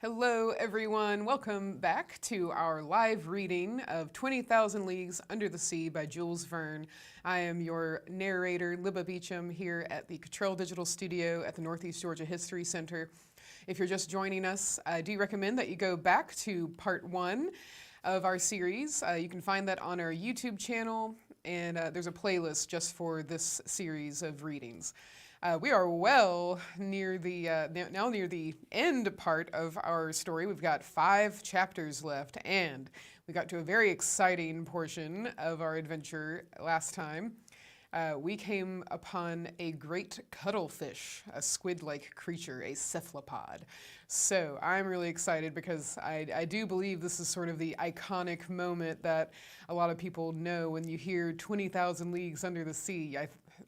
Hello, everyone. Welcome back to our live reading of 20,000 Leagues Under the Sea by Jules Verne. I am your narrator, Libba Beaucham, here at the Cottrell Digital Studio at the Northeast Georgia History Center. If you're just joining us, I do recommend that you go back to part 1 of our series. You can find that on our YouTube channel, and there's a playlist just for this series of readings. We are well near the now near the end part of our story. We've got 5 chapters left, and we got to a very exciting portion of our adventure last time. We came upon a great cuttlefish, a squid-like creature, a cephalopod. So I'm really excited because I do believe this is sort of the iconic moment that a lot of people know when you hear 20,000 Leagues Under the Sea.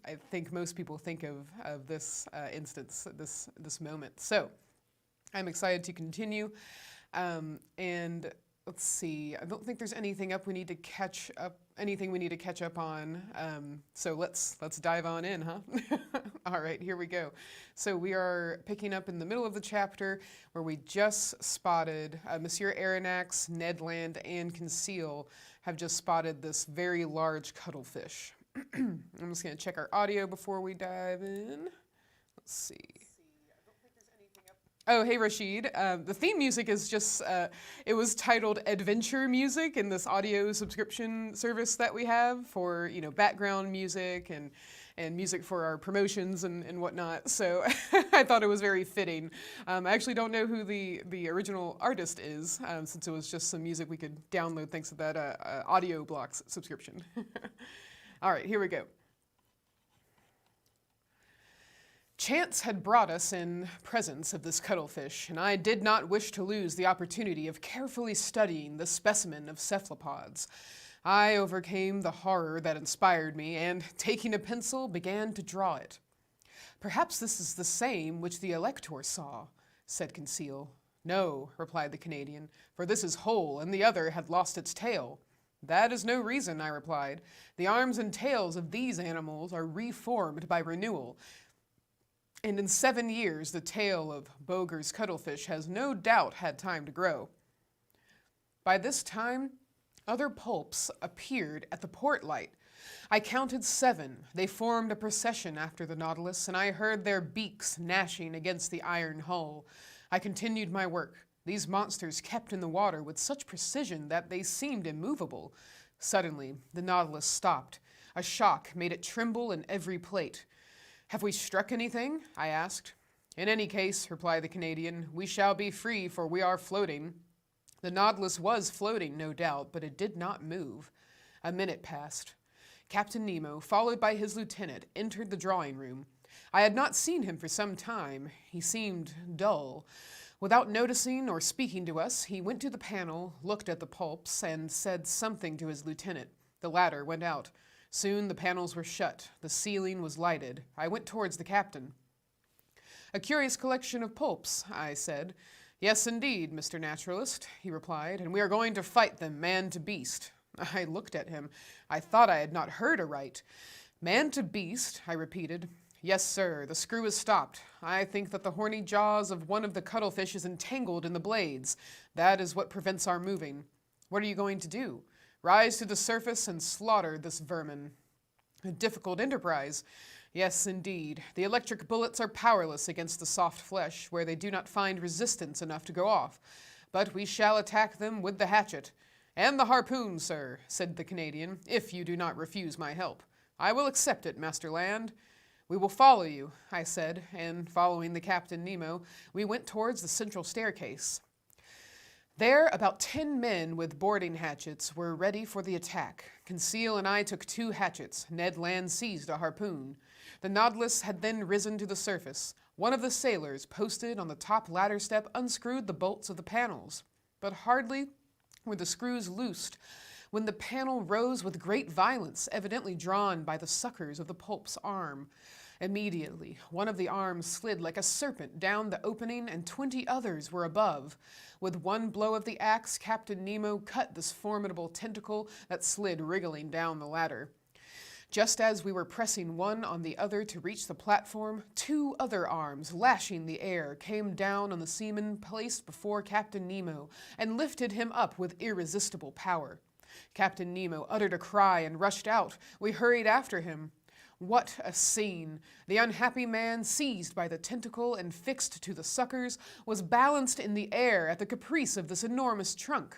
I think most people think of this instance, this moment. So I'm excited to continue. And let's see, I don't think there's anything we need to catch up on. So let's dive on in, huh? All right, here we go. So we are picking up in the middle of the chapter where we just spotted Monsieur Aronnax, Ned Land, and Conseil have just spotted this very large cuttlefish. I'm just going to check our audio before we dive in. Let's see. Oh, hey, Rashid. The theme music is just, it was titled Adventure Music in this audio subscription service that we have for, background music and music for our promotions and whatnot. So I thought it was very fitting. I actually don't know who the original artist is, since it was just some music we could download thanks to that Audio Blocks subscription. All right, here we go. Chance had brought us in presence of this cuttlefish, and I did not wish to lose the opportunity of carefully studying the specimen of cephalopods. I overcame the horror that inspired me, and, taking a pencil, began to draw it. "Perhaps this is the same which the elector saw," said Conseil. "No," replied the Canadian, "for this is whole, and the other had lost its tail." "That is no reason," I replied. "The arms and tails of these animals are reformed by renewal, and in 7 years the tail of Boger's cuttlefish has no doubt had time to grow." By this time, other pulps appeared at the port light. I counted 7. They formed a procession after the Nautilus, and I heard their beaks gnashing against the iron hull. I continued my work. These monsters kept in the water with such precision that they seemed immovable. Suddenly, the Nautilus stopped. A shock made it tremble in every plate. "Have we struck anything?" I asked. "In any case," replied the Canadian, "we shall be free, for we are floating." The Nautilus was floating, no doubt, but it did not move. A minute passed. Captain Nemo, followed by his lieutenant, entered the drawing room. I had not seen him for some time. He seemed dull. Without noticing or speaking to us, he went to the panel, looked at the pulps, and said something to his lieutenant. The latter went out. Soon the panels were shut. The ceiling was lighted. I went towards the captain. "A curious collection of pulps," I said. "Yes, indeed, Mr. Naturalist," he replied, "and we are going to fight them man to beast." I looked at him. I thought I had not heard aright. "Man to beast," I repeated. "Yes, sir, the screw is stopped. I think that the horny jaws of one of the cuttlefish is entangled in the blades. That is what prevents our moving." "What are you going to do?" "Rise to the surface and slaughter this vermin." "A difficult enterprise." "Yes, indeed. The electric bullets are powerless against the soft flesh, where they do not find resistance enough to go off. But we shall attack them with the hatchet." "And the harpoon, sir," said the Canadian, "if you do not refuse my help." "I will accept it, Master Land." "We will follow you," I said, and following the Captain Nemo, we went towards the central staircase. There, about 10 men with boarding hatchets were ready for the attack. Conseil and I took 2 hatchets. Ned Land seized a harpoon. The Nautilus had then risen to the surface. One of the sailors, posted on the top ladder step, unscrewed the bolts of the panels. But hardly were the screws loosed when the panel rose with great violence, evidently drawn by the suckers of the pulp's arm. Immediately, one of the arms slid like a serpent down the opening, and 20 others were above. With one blow of the axe, Captain Nemo cut this formidable tentacle that slid wriggling down the ladder. Just as we were pressing one on the other to reach the platform, two other arms, lashing the air, came down on the seaman placed before Captain Nemo and lifted him up with irresistible power. Captain Nemo uttered a cry and rushed out. We hurried after him. What a scene! The unhappy man, seized by the tentacle and fixed to the suckers, was balanced in the air at the caprice of this enormous trunk.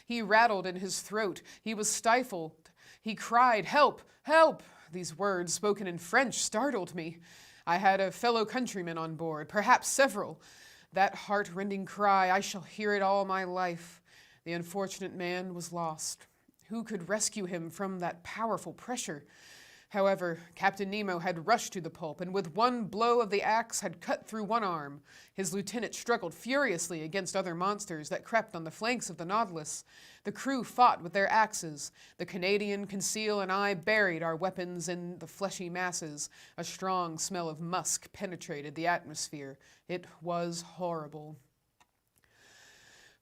He rattled in his throat. He was stifled. He cried, "Help! Help!" These words, spoken in French, startled me. I had a fellow countryman on board, perhaps several. That heart-rending cry, I shall hear it all my life. The unfortunate man was lost. Who could rescue him from that powerful pressure? However, Captain Nemo had rushed to the pulp, and with one blow of the axe had cut through one arm. His lieutenant struggled furiously against other monsters that crept on the flanks of the Nautilus. The crew fought with their axes. The Canadian, Conseil, and I buried our weapons in the fleshy masses. A strong smell of musk penetrated the atmosphere. It was horrible.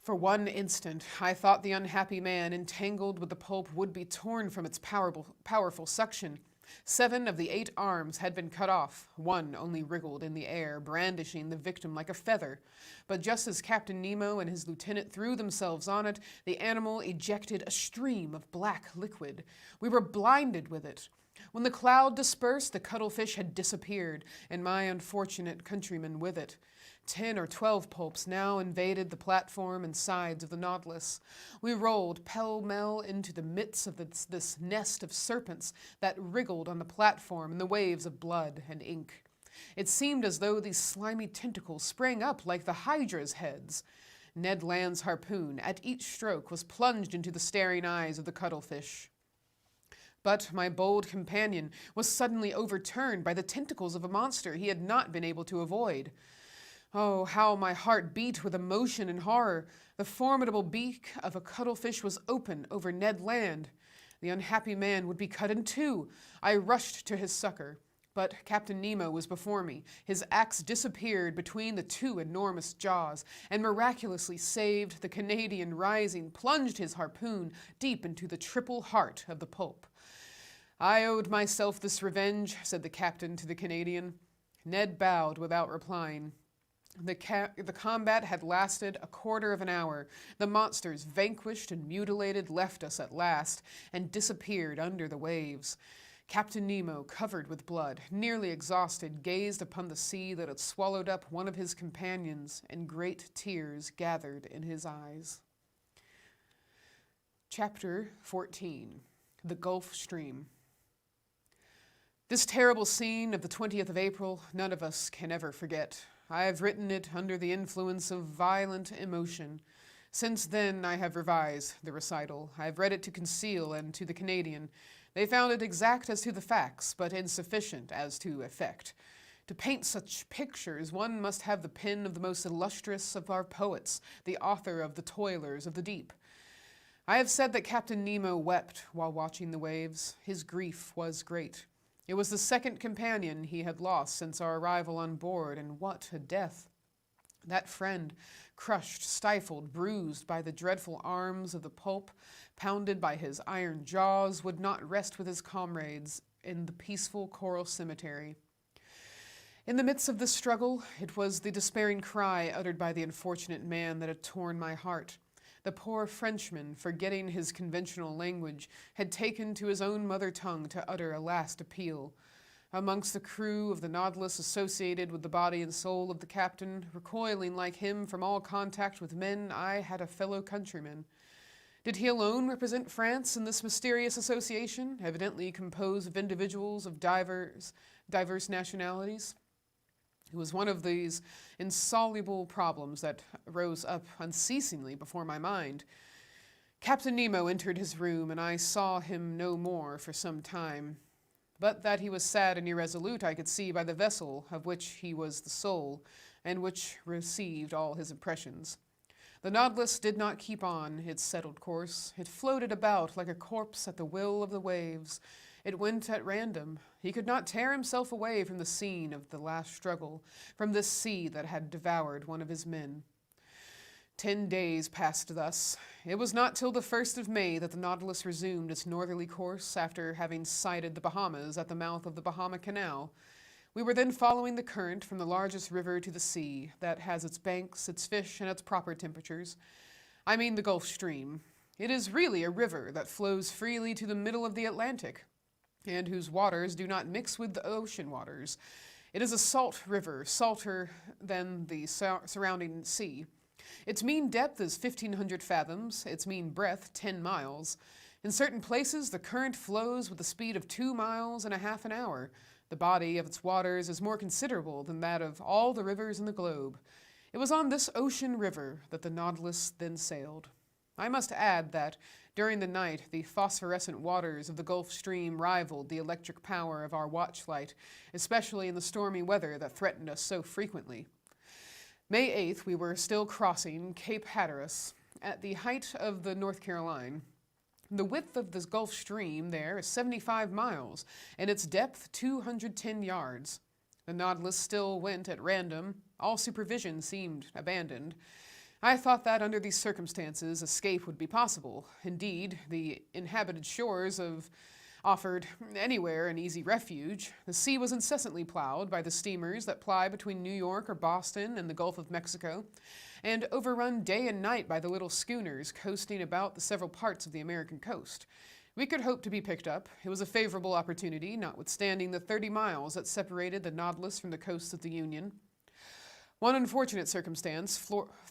For one instant, I thought the unhappy man entangled with the pulp would be torn from its powerful suction. 7 of the 8 arms had been cut off. One only wriggled in the air, brandishing the victim like a feather. But just as Captain Nemo and his lieutenant threw themselves on it, the animal ejected a stream of black liquid. We were blinded with it. When the cloud dispersed, the cuttlefish had disappeared, and my unfortunate countryman with it. 10 or 12 pulps now invaded the platform and sides of the Nautilus. We rolled pell-mell into the midst of this nest of serpents that wriggled on the platform in the waves of blood and ink. It seemed as though these slimy tentacles sprang up like the Hydra's heads. Ned Land's harpoon, at each stroke, was plunged into the staring eyes of the cuttlefish. But my bold companion was suddenly overturned by the tentacles of a monster he had not been able to avoid. Oh, how my heart beat with emotion and horror! The formidable beak of a cuttlefish was open over Ned Land. The unhappy man would be cut in two. I rushed to his succor, but Captain Nemo was before me. His axe disappeared between the 2 enormous jaws, and miraculously saved the Canadian. Rising, plunged his harpoon deep into the triple heart of the pulp. I owed myself this revenge, said the captain to the Canadian. Ned bowed without replying. The combat had lasted a quarter of an hour. The monsters, vanquished and mutilated, left us at last and disappeared under the waves. Captain Nemo, covered with blood, nearly exhausted, gazed upon the sea that had swallowed up one of his companions, and great tears gathered in his eyes. Chapter 14. The Gulf Stream. This terrible scene of the 20th of April none of us can ever forget. I have written it under the influence of violent emotion. Since then, I have revised the recital. I have read it to Conseil and to the Canadian. They found it exact as to the facts, but insufficient as to effect. To paint such pictures, one must have the pen of the most illustrious of our poets, the author of The Toilers of the Deep. I have said that Captain Nemo wept while watching the waves. His grief was great. It was the second companion he had lost since our arrival on board, and what a death! That friend, crushed, stifled, bruised by the dreadful arms of the pulp, pounded by his iron jaws, would not rest with his comrades in the peaceful coral cemetery. In the midst of this struggle, it was the despairing cry uttered by the unfortunate man that had torn my heart. The poor Frenchman, forgetting his conventional language, had taken to his own mother tongue to utter a last appeal. Amongst the crew of the Nautilus associated with the body and soul of the captain, recoiling like him from all contact with men, I had a fellow countryman. Did he alone represent France in this mysterious association, evidently composed of individuals of diverse nationalities? It was one of these insoluble problems that rose up unceasingly before my mind. Captain Nemo entered his room, and I saw him no more for some time. But that he was sad and irresolute I could see by the vessel of which he was the soul, and which received all his impressions. The Nautilus did not keep on its settled course. It floated about like a corpse at the will of the waves. It went at random. He could not tear himself away from the scene of the last struggle, from this sea that had devoured one of his men. 10 days passed thus. It was not till the 1st of May that the Nautilus resumed its northerly course after having sighted the Bahamas at the mouth of the Bahama Canal. We were then following the current from the largest river to the sea that has its banks, its fish, and its proper temperatures. I mean the Gulf Stream. It is really a river that flows freely to the middle of the Atlantic, and whose waters do not mix with the ocean waters. It is a salt river, salter than the surrounding sea. Its mean depth is 1,500 fathoms, its mean breadth 10 miles. In certain places, the current flows with a speed of 2 miles and a half an hour. The body of its waters is more considerable than that of all the rivers in the globe. It was on this ocean river that the Nautilus then sailed. I must add that, during the night, the phosphorescent waters of the Gulf Stream rivaled the electric power of our watchlight, especially in the stormy weather that threatened us so frequently. May 8th, we were still crossing Cape Hatteras at the height of the North Carolina. The width of this Gulf Stream there is 75 miles, and its depth 210 yards. The Nautilus still went at random. All supervision seemed abandoned. I thought that under these circumstances escape would be possible. Indeed, the inhabited shores offered anywhere an easy refuge. The sea was incessantly plowed by the steamers that ply between New York or Boston and the Gulf of Mexico, and overrun day and night by the little schooners coasting about the several parts of the American coast. We could hope to be picked up. It was a favorable opportunity, notwithstanding the 30 miles that separated the Nautilus from the coasts of the Union. One unfortunate circumstance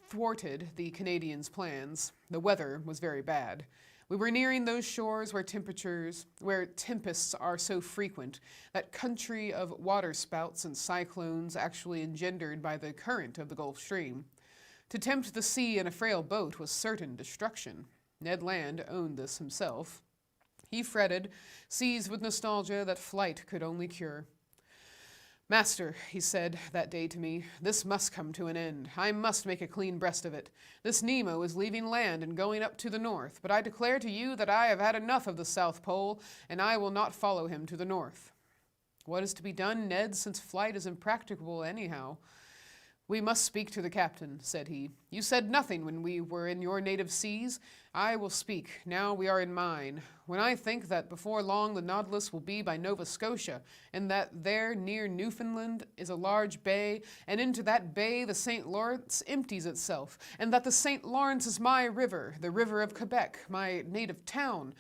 thwarted the Canadians' plans. The weather was very bad. We were nearing those shores where tempests are so frequent, that country of waterspouts and cyclones actually engendered by the current of the Gulf Stream. To tempt the sea in a frail boat was certain destruction. Ned Land owned this himself. He fretted, seized with nostalgia that flight could only cure. "Master," he said that day to me, "this must come to an end. I must make a clean breast of it. This Nemo is leaving land and going up to the north, but I declare to you that I have had enough of the South Pole, and I will not follow him to the north." "What is to be done, Ned, since flight is impracticable anyhow?" "We must speak to the captain," said he. "You said nothing when we were in your native seas. I will speak, now we are in mine. When I think that before long the Nautilus will be by Nova Scotia, and that there near Newfoundland is a large bay, and into that bay the St. Lawrence empties itself, and that the St. Lawrence is my river, the river of Quebec, my native town.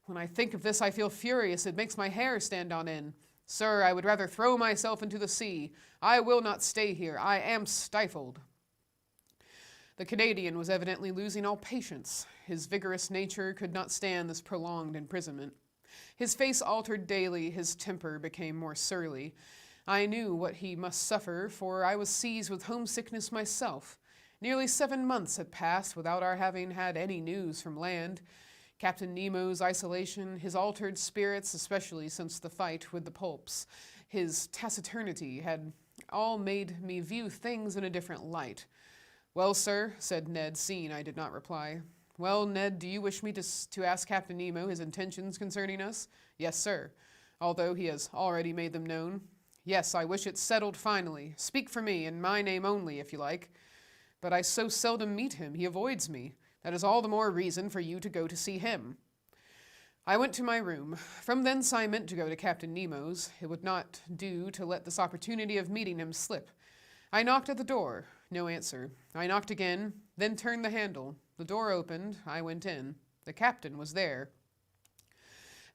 When I think of this I feel furious, it makes my hair stand on end. Sir, I would rather throw myself into the sea. I will not stay here. I am stifled." The Canadian was evidently losing all patience. His vigorous nature could not stand this prolonged imprisonment. His face altered daily, his temper became more surly. I knew what he must suffer, for I was seized with homesickness myself. Nearly 7 months had passed without our having had any news from land. Captain Nemo's isolation, his altered spirits, especially since the fight with the pulps, his taciturnity had all made me view things in a different light. "Well, sir," said Ned, seeing I did not reply. "Well, Ned, do you wish me to ask Captain Nemo his intentions concerning us?" "Yes, sir." "Although he has already made them known?" "Yes, I wish it settled finally. Speak for me, in my name only, if you like." "But I so seldom meet him, he avoids me. That is all the more reason for you to go to see him." I went to my room. From thence I meant to go to Captain Nemo's. It would not do to let this opportunity of meeting him slip. I knocked at the door. No answer. I knocked again, then turned the handle. The door opened. I went in. The captain was there.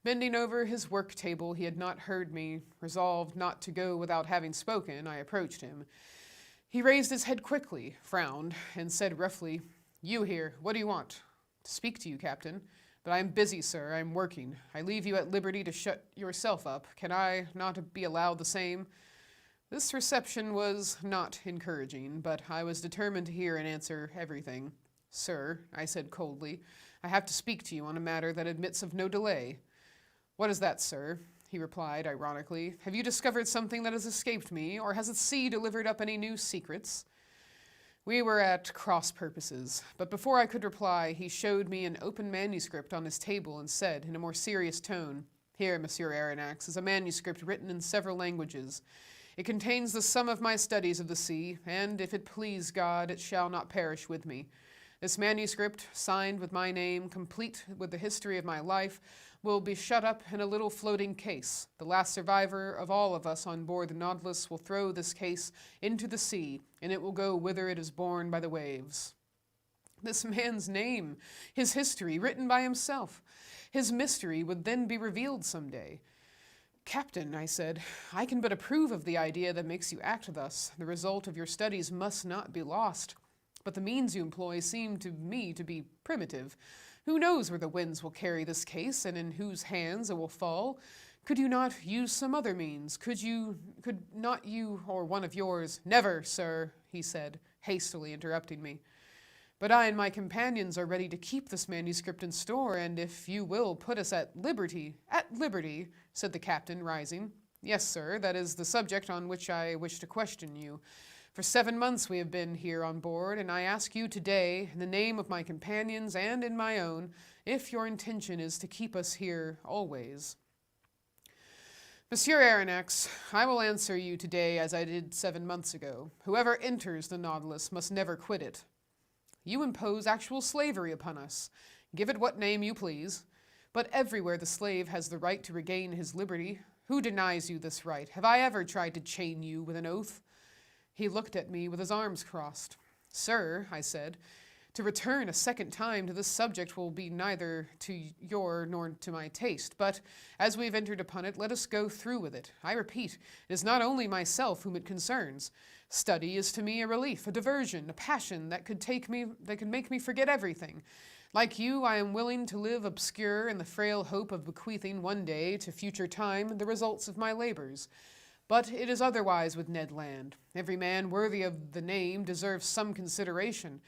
Bending over his work table, he had not heard me. Resolved not to go without having spoken, I approached him. He raised his head quickly, frowned, and said roughly, "You here, what do you want?" "To speak to you, Captain." "But I am busy, sir. I am working. I leave you at liberty to shut yourself up. Can I not be allowed the same?" This reception was not encouraging, but I was determined to hear and answer everything. "Sir," I said coldly, "I have to speak to you on a matter that admits of no delay." "What is that, sir?" he replied ironically. "Have you discovered something that has escaped me, or has the sea delivered up any new secrets?" We were at cross purposes, but before I could reply, he showed me an open manuscript on his table and said, in a more serious tone, "Here, Monsieur Aronnax, is a manuscript written in several languages. It contains the sum of my studies of the sea, and, if it please God, it shall not perish with me. This manuscript, signed with my name, complete with the history of my life, will be shut up in a little floating case. The last survivor of all of us on board the Nautilus will throw this case into the sea, and it will go whither it is borne by the waves. This man's name, his history, written by himself. His mystery would then be revealed someday. Captain, I said, I can but approve of the idea that makes you act thus. The result of your studies must not be lost. But the means you employ seem to me to be primitive. Who knows where the winds will carry this case, and in whose hands it will fall? Could you not use some other means? Could not you or one of yours— Never, sir, he said, hastily interrupting me. But I and my companions are ready to keep this manuscript in store, and if you will put us at liberty— At liberty, said the captain, rising. Yes, sir, that is the subject on which I wish to question you. For 7 months we have been here on board, and I ask you today, in the name of my companions and in my own, if your intention is to keep us here always. Monsieur Aronnax, I will answer you today as I did 7 months ago. Whoever enters the Nautilus must never quit it. You impose actual slavery upon us. Give it what name you please. But everywhere the slave has the right to regain his liberty. Who denies you this right? Have I ever tried to chain you with an oath? He looked at me with his arms crossed. Sir, I said, to return a second time to this subject will be neither to your nor to my taste, but as we've entered upon it, let us go through with it. I repeat, it is not only myself whom it concerns. Study is to me a relief, a diversion, a passion that could make me forget everything. Like you, I am willing to live obscure in the frail hope of bequeathing one day to future time the results of my labors. But it is otherwise with Ned Land. Every man worthy of the name deserves some consideration.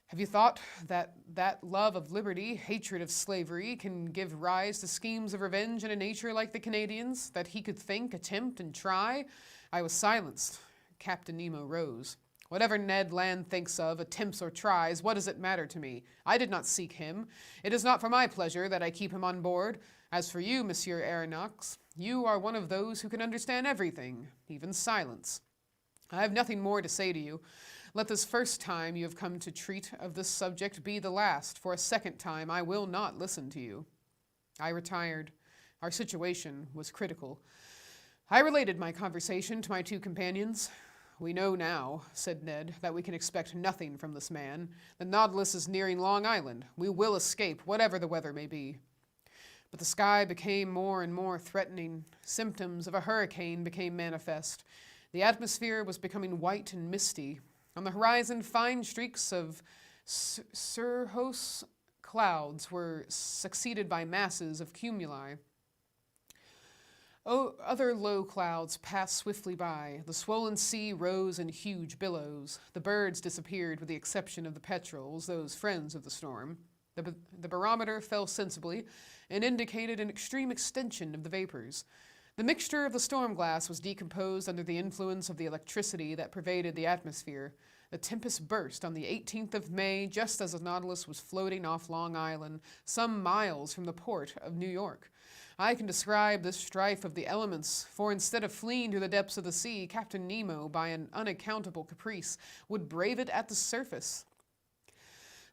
Have you thought that love of liberty, hatred of slavery, can give rise to schemes of revenge in a nature like the Canadian's, that he could think, attempt, and try? I was silenced. Captain Nemo rose. Whatever Ned Land thinks of, attempts, or tries, what does it matter to me? I did not seek him. It is not for my pleasure that I keep him on board. As for you, Monsieur Aronnax, you are one of those who can understand everything, even silence. I have nothing more to say to you. Let this first time you have come to treat of this subject be the last. For a second time I will not listen to you. I retired. Our situation was critical. I related my conversation to my two companions. We know now, said Ned, that we can expect nothing from this man. The Nautilus is nearing Long Island. We will escape, whatever the weather may be. But the sky became more and more threatening. Symptoms of a hurricane became manifest. The atmosphere was becoming white and misty. On the horizon, fine streaks of cirrhose clouds were succeeded by masses of cumuli. Other low clouds passed swiftly by. The swollen sea rose in huge billows. The birds disappeared with the exception of the petrels, those friends of the storm. The barometer fell sensibly and indicated an extreme extension of the vapors. The mixture of the storm glass was decomposed under the influence of the electricity that pervaded the atmosphere. The tempest burst on the 18th of May, just as the Nautilus was floating off Long Island, some miles from the port of New York. I can describe this strife of the elements, for instead of fleeing to the depths of the sea, Captain Nemo, by an unaccountable caprice, would brave it at the surface.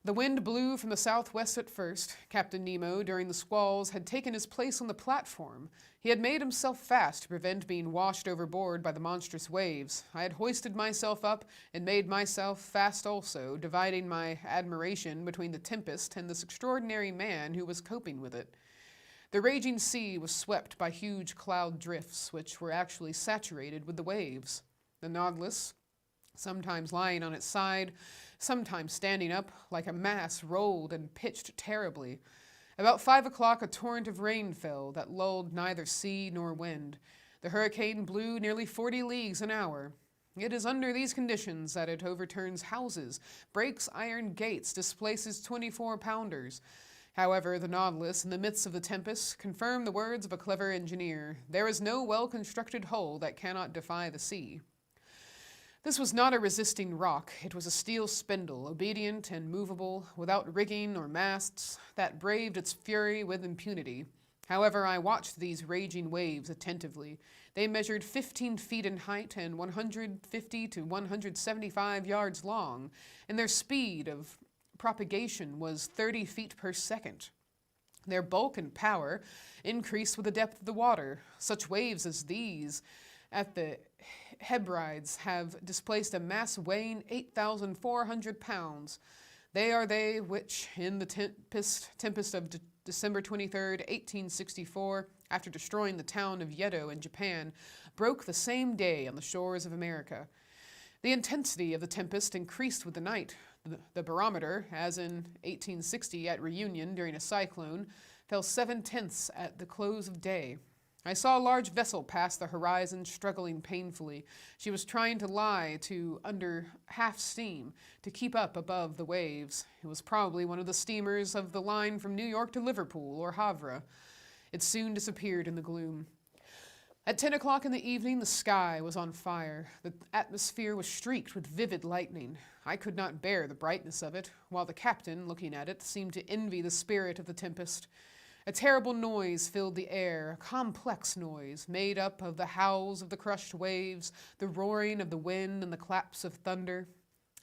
The wind blew from the southwest at first. Captain Nemo, during the squalls, had taken his place on the platform. He had made himself fast to prevent being washed overboard by the monstrous waves. I had hoisted myself up and made myself fast also, dividing my admiration between the tempest and this extraordinary man who was coping with it. The raging sea was swept by huge cloud drifts, which were actually saturated with the waves. The Nautilus, sometimes lying on its side, sometimes standing up like a mass, rolled and pitched terribly. About 5 o'clock a torrent of rain fell that lulled neither sea nor wind. The hurricane blew nearly 40 leagues an hour. It is under these conditions that it overturns houses, breaks iron gates, displaces 24-pounders. However, the Nautilus, in the midst of the tempest, confirmed the words of a clever engineer. There is no well-constructed hull that cannot defy the sea. This was not a resisting rock. It was a steel spindle, obedient and movable, without rigging or masts, that braved its fury with impunity. However, I watched these raging waves attentively. They measured 15 feet in height and 150 to 175 yards long, and their speed of propagation was 30 feet per second. Their bulk and power increased with the depth of the water. Such waves as these at the Hebrides have displaced a mass weighing 8,400 pounds. They are they which, in the tempest of December 23rd, 1864, after destroying the town of Yedo in Japan, broke the same day on the shores of America. The intensity of the tempest increased with the night. The barometer, as in 1860 at Reunion during a cyclone, fell 7/10 at the close of day. I saw a large vessel pass the horizon, struggling painfully. She was trying to lie to under half steam to keep up above the waves. It was probably one of the steamers of the line from New York to Liverpool or Havre. It soon disappeared in the gloom. At 10 o'clock in the evening, the sky was on fire. The atmosphere was streaked with vivid lightning. I could not bear the brightness of it, while the captain, looking at it, seemed to envy the spirit of the tempest. A terrible noise filled the air, a complex noise, made up of the howls of the crushed waves, the roaring of the wind, and the claps of thunder.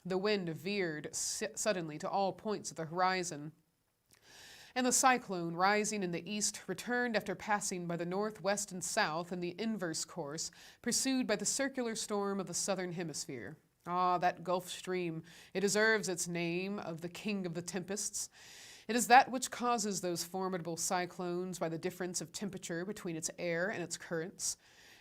The wind veered suddenly to all points of the horizon, and the cyclone, rising in the east, returned after passing by the north, west, and south in the inverse course, pursued by the circular storm of the southern hemisphere. Ah, that Gulf Stream! It deserves its name of the king of the tempests. It is that which causes those formidable cyclones by the difference of temperature between its air and its currents.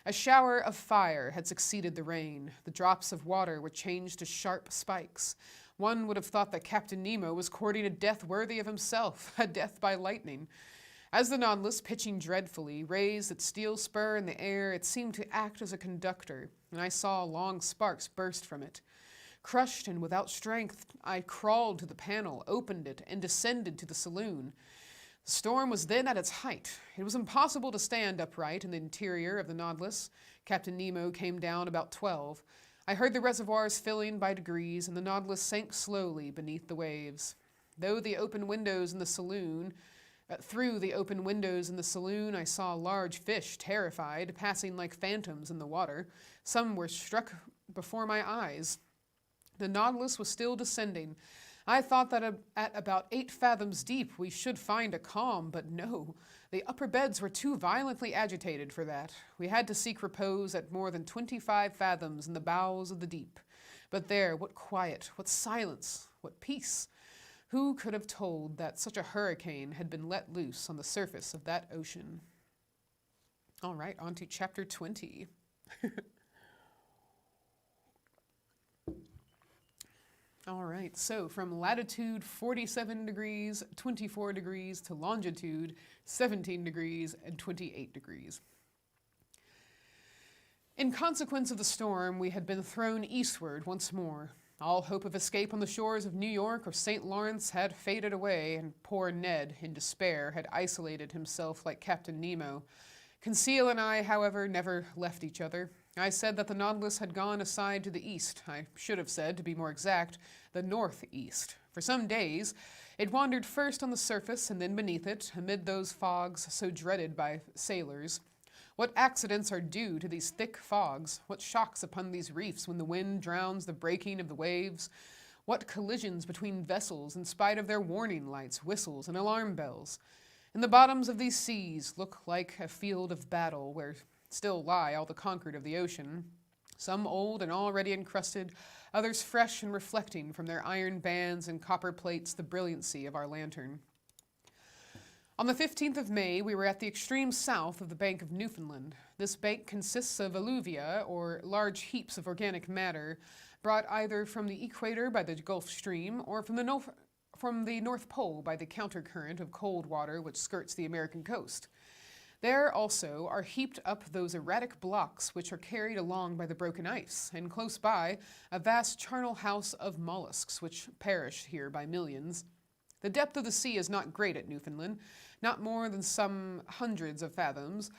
A shower of fire had succeeded the rain. The drops of water were changed to sharp spikes. One would have thought that Captain Nemo was courting a death worthy of himself, a death by lightning. As the Nautilus, pitching dreadfully, raised its steel spur in the air, it seemed to act as a conductor, and I saw long sparks burst from it. Crushed and without strength, I crawled to the panel, opened it, and descended to the saloon. The storm was then at its height. It was impossible to stand upright in the interior of the Nautilus. Captain Nemo came down about 12. I heard the reservoirs filling by degrees, and the Nautilus sank slowly beneath the waves. Through the open windows in the saloon, I saw large fish, terrified, passing like phantoms in the water. Some were struck before my eyes. The Nautilus was still descending. I thought that at about 8 fathoms deep we should find a calm, but no. The upper beds were too violently agitated for that. We had to seek repose at more than 25 fathoms in the bowels of the deep. But there, what quiet, what silence, what peace! Who could have told that such a hurricane had been let loose on the surface of that ocean? All right, on to chapter 20. All right, so from latitude 47 degrees, 24 degrees to longitude 17 degrees and 28 degrees. In consequence of the storm, we had been thrown eastward once more. All hope of escape on the shores of New York or St. Lawrence had faded away, and poor Ned, in despair, had isolated himself like Captain Nemo. Conseil and I, however, never left each other. I said that the Nautilus had gone aside to the east. I should have said, to be more exact, the northeast. For some days, it wandered first on the surface and then beneath it, amid those fogs so dreaded by sailors. What accidents are due to these thick fogs? What shocks upon these reefs when the wind drowns the breaking of the waves? What collisions between vessels in spite of their warning lights, whistles, and alarm bells? And the bottoms of these seas look like a field of battle where still lie all the conquered of the ocean, some old and already encrusted, others fresh and reflecting from their iron bands and copper plates the brilliancy of our lantern. On the 15th of May, we were at the extreme south of the Bank of Newfoundland. This bank consists of alluvia, or large heaps of organic matter, brought either from the equator by the Gulf Stream or from the North Pole by the countercurrent of cold water which skirts the American coast. There also are heaped up those erratic blocks which are carried along by the broken ice, and close by a vast charnel house of mollusks which perish here by millions. The depth of the sea is not great at Newfoundland, not more than some hundreds of fathoms,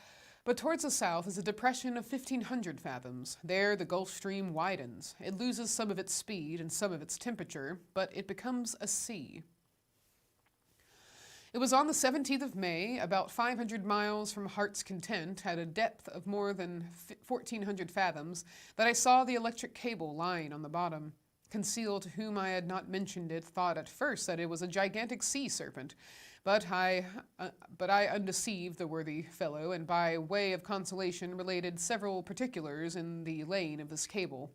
but towards the south is a depression of 1,500 fathoms. There the Gulf Stream widens. It loses some of its speed and some of its temperature, but it becomes a sea. It was on the 17th of May, about 500 miles from Heart's Content, at a depth of more than 1,400 fathoms, that I saw the electric cable lying on the bottom. Conseil, to whom I had not mentioned it, thought at first that it was a gigantic sea serpent, but I undeceived the worthy fellow, and by way of consolation related several particulars in the laying of this cable.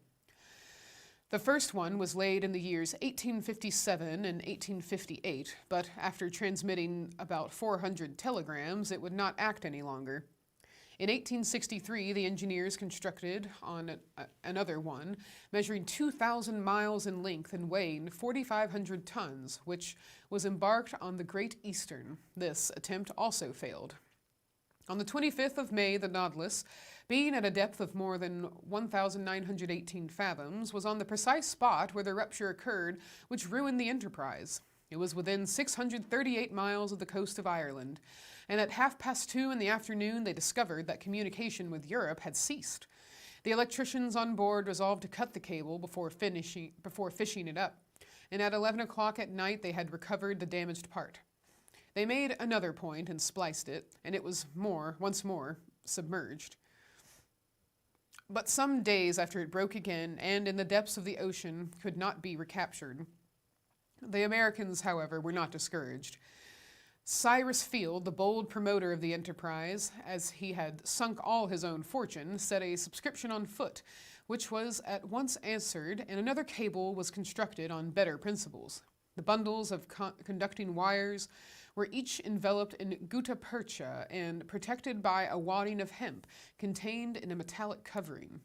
The first one was laid in the years 1857 and 1858, but after transmitting about 400 telegrams, it would not act any longer. In 1863, the engineers constructed on another one, measuring 2,000 miles in length and weighing 4,500 tons, which was embarked on the Great Eastern. This attempt also failed. On the 25th of May, the Nautilus, being at a depth of more than 1,918 fathoms, was on the precise spot where the rupture occurred, which ruined the Enterprise. It was within 638 miles of the coast of Ireland, and at 2:30 in the afternoon they discovered that communication with Europe had ceased. The electricians on board resolved to cut the cable before fishing it up, and at 11 o'clock at night they had recovered the damaged part. They made another point and spliced it, and it was once more submerged. But some days after it broke again, and in the depths of the ocean could not be recaptured. The Americans, however, were not discouraged. Cyrus Field, the bold promoter of the enterprise, as he had sunk all his own fortune, set a subscription on foot, which was at once answered, and another cable was constructed on better principles. The bundles of conducting wires were each enveloped in gutta percha and protected by a wadding of hemp contained in a metallic covering.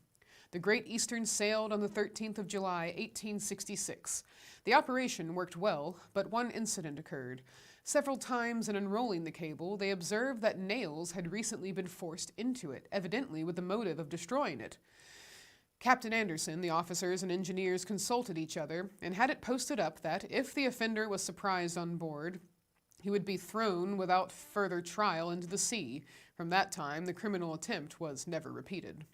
The Great Eastern sailed on the 13th of July, 1866. The operation worked well, but one incident occurred. Several times in unrolling the cable, they observed that nails had recently been forced into it, evidently with the motive of destroying it. Captain Anderson, the officers and engineers consulted each other, and had it posted up that, if the offender was surprised on board, he would be thrown without further trial into the sea. From that time, the criminal attempt was never repeated.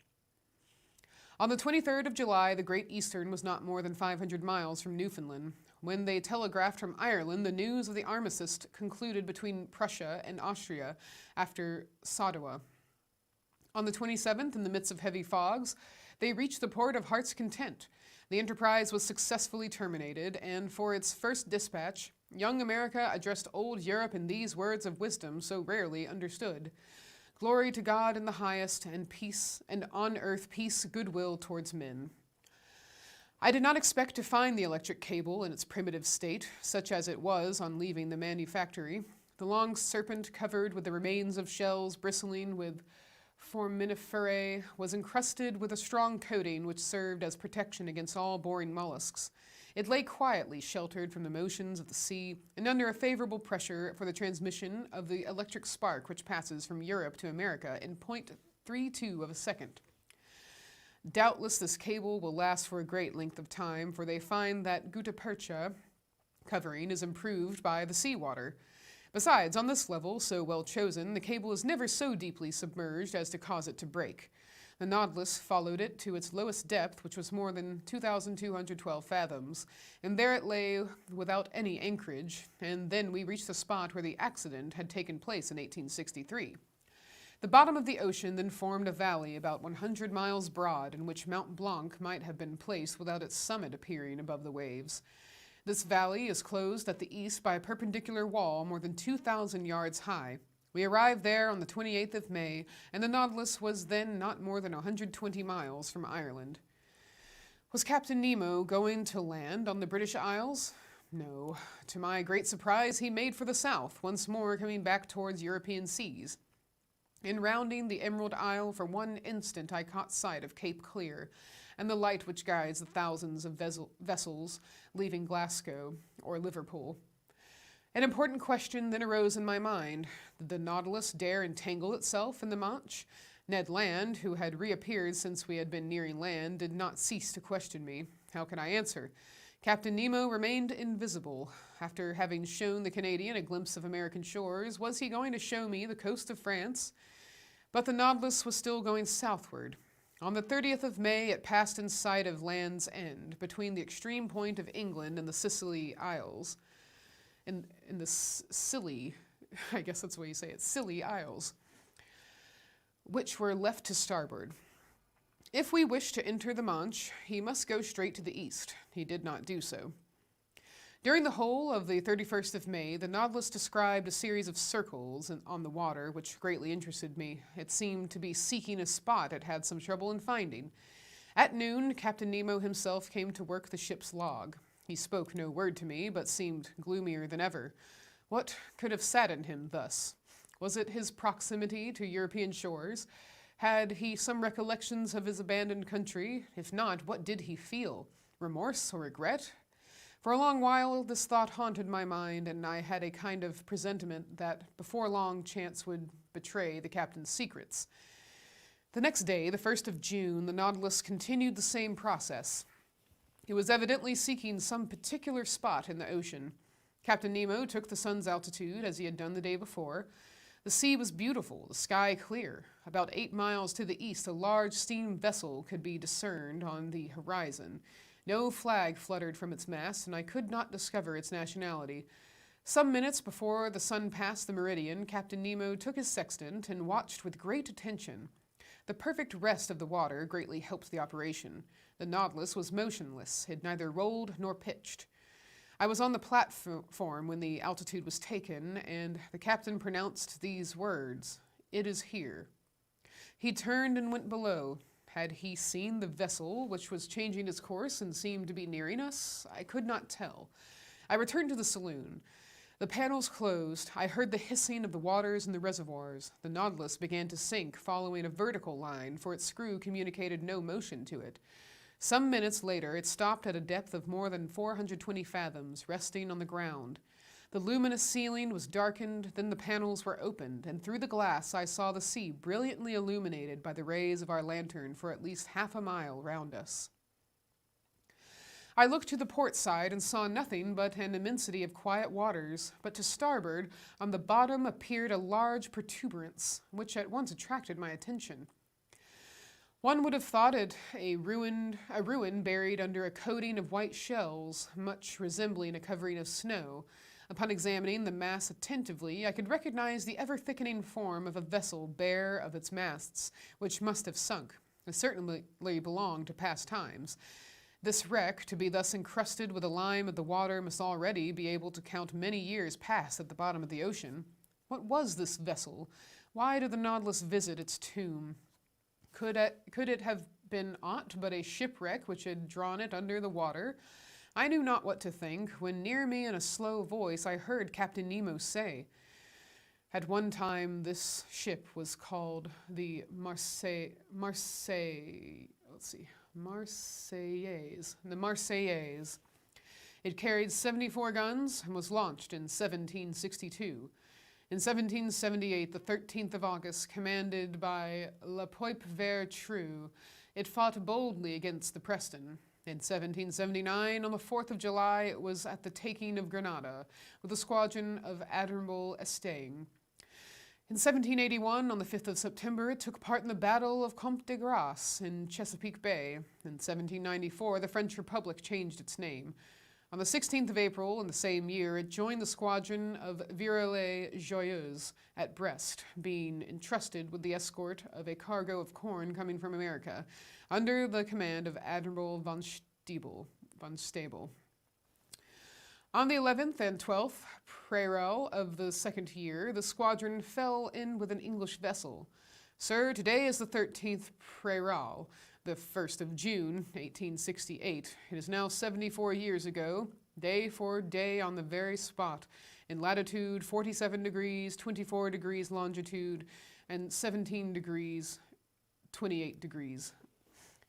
On the 23rd of July, the Great Eastern was not more than 500 miles from Newfoundland. When they telegraphed from Ireland the news of the armistice concluded between Prussia and Austria after Sadowa. On the 27th, in the midst of heavy fogs, they reached the port of Heart's Content. The enterprise was successfully terminated, and for its first dispatch, young America addressed old Europe in these words of wisdom so rarely understood: "Glory to God in the highest, and peace, and on earth peace, goodwill towards men." I did not expect to find the electric cable in its primitive state, such as it was on leaving the manufactory. The long serpent, covered with the remains of shells bristling with foraminiferae, was encrusted with a strong coating which served as protection against all boring mollusks. It lay quietly sheltered from the motions of the sea and under a favorable pressure for the transmission of the electric spark which passes from Europe to America in 0.32 of a second. Doubtless this cable will last for a great length of time, for they find that gutta percha covering is improved by the seawater. Besides, on this level, so well chosen, the cable is never so deeply submerged as to cause it to break. The Nautilus followed it to its lowest depth, which was more than 2,212 fathoms, and there it lay without any anchorage, and then we reached the spot where the accident had taken place in 1863. The bottom of the ocean then formed a valley about 100 miles broad, in which Mount Blanc might have been placed without its summit appearing above the waves. This valley is closed at the east by a perpendicular wall more than 2,000 yards high. We arrived there on the 28th of May, and the Nautilus was then not more than 120 miles from Ireland. Was Captain Nemo going to land on the British Isles? No. To my great surprise, he made for the south, once more coming back towards European seas. In rounding the Emerald Isle, for one instant I caught sight of Cape Clear, and the light which guides the thousands of vessels leaving Glasgow or Liverpool. An important question then arose in my mind. Did the Nautilus dare entangle itself in the Manche? Ned Land, who had reappeared since we had been nearing land, did not cease to question me. How could I answer? Captain Nemo remained invisible. After having shown the Canadian a glimpse of American shores, was he going to show me the coast of France? But the Nautilus was still going southward. On the 30th of May, it passed in sight of Land's End, between the extreme point of England and the Scilly Isles. In the Scilly, I guess that's the way you say it, Scilly Isles, which were left to starboard. If we wish to enter the Manche, he must go straight to the east. He did not do so. During the whole of the 31st of May, the Nautilus described a series of circles on the water, which greatly interested me. It seemed to be seeking a spot it had some trouble in finding. At noon, Captain Nemo himself came to work the ship's log. He spoke no word to me, but seemed gloomier than ever. What could have saddened him thus? Was it his proximity to European shores? Had he some recollections of his abandoned country? If not, what did he feel? Remorse or regret? For a long while this thought haunted my mind, and I had a kind of presentiment that before long chance would betray the captain's secrets. The next day, the 1st of June, the Nautilus continued the same process. It was evidently seeking some particular spot in the ocean. Captain Nemo took the sun's altitude, as he had done the day before. The sea was beautiful, the sky clear. About 8 miles to the east, a large steam vessel could be discerned on the horizon. No flag fluttered from its mast, and I could not discover its nationality. Some minutes before the sun passed the meridian, Captain Nemo took his sextant and watched with great attention. The perfect rest of the water greatly helped the operation. The Nautilus was motionless. It neither rolled nor pitched. I was on the platform when the altitude was taken, and the captain pronounced these words, "It is here." He turned and went below. Had he seen the vessel, which was changing its course and seemed to be nearing us? I could not tell. I returned to the saloon. The panels closed. I heard the hissing of the waters in the reservoirs. The Nautilus began to sink, following a vertical line, for its screw communicated no motion to it. Some minutes later, it stopped at a depth of more than 420 fathoms, resting on the ground. The luminous ceiling was darkened, then the panels were opened, and through the glass I saw the sea brilliantly illuminated by the rays of our lantern for at least half a mile round us. I looked to the port side and saw nothing but an immensity of quiet waters, but to starboard, on the bottom appeared a large protuberance, which at once attracted my attention. One would have thought it a ruin buried under a coating of white shells, much resembling a covering of snow. Upon examining the mass attentively, I could recognize the ever-thickening form of a vessel bare of its masts, which must have sunk. It certainly belonged to past times. This wreck, to be thus encrusted with the lime of the water, must already be able to count many years past at the bottom of the ocean. What was this vessel? Why did the Nautilus visit its tomb? Could it have been aught but a shipwreck which had drawn it under the water? I knew not what to think, when near me in a slow voice I heard Captain Nemo say, "At one time this ship was called the Marseillaise. It carried 74 guns and was launched in 1762. In 1778, the 13th of August, commanded by La Poipe Vertrue, it fought boldly against the Preston. In 1779, on the 4th of July, it was at the taking of Grenada, with a squadron of Admiral Estaing. In 1781, on the 5th of September, it took part in the Battle of Comte de Grasse in Chesapeake Bay. In 1794, the French Republic changed its name. On the 16th of April in the same year, it joined the squadron of Virelet-Joyeuse at Brest, being entrusted with the escort of a cargo of corn coming from America, under the command of Admiral von Stabel. On the 11th and 12th Prairial of the second year, the squadron fell in with an English vessel. "Sir, today is the 13th Prairial, the 1st of June, 1868. It is now 74 years ago, day for day on the very spot, in latitude 47 degrees, 24 degrees longitude, and 17 degrees, 28 degrees.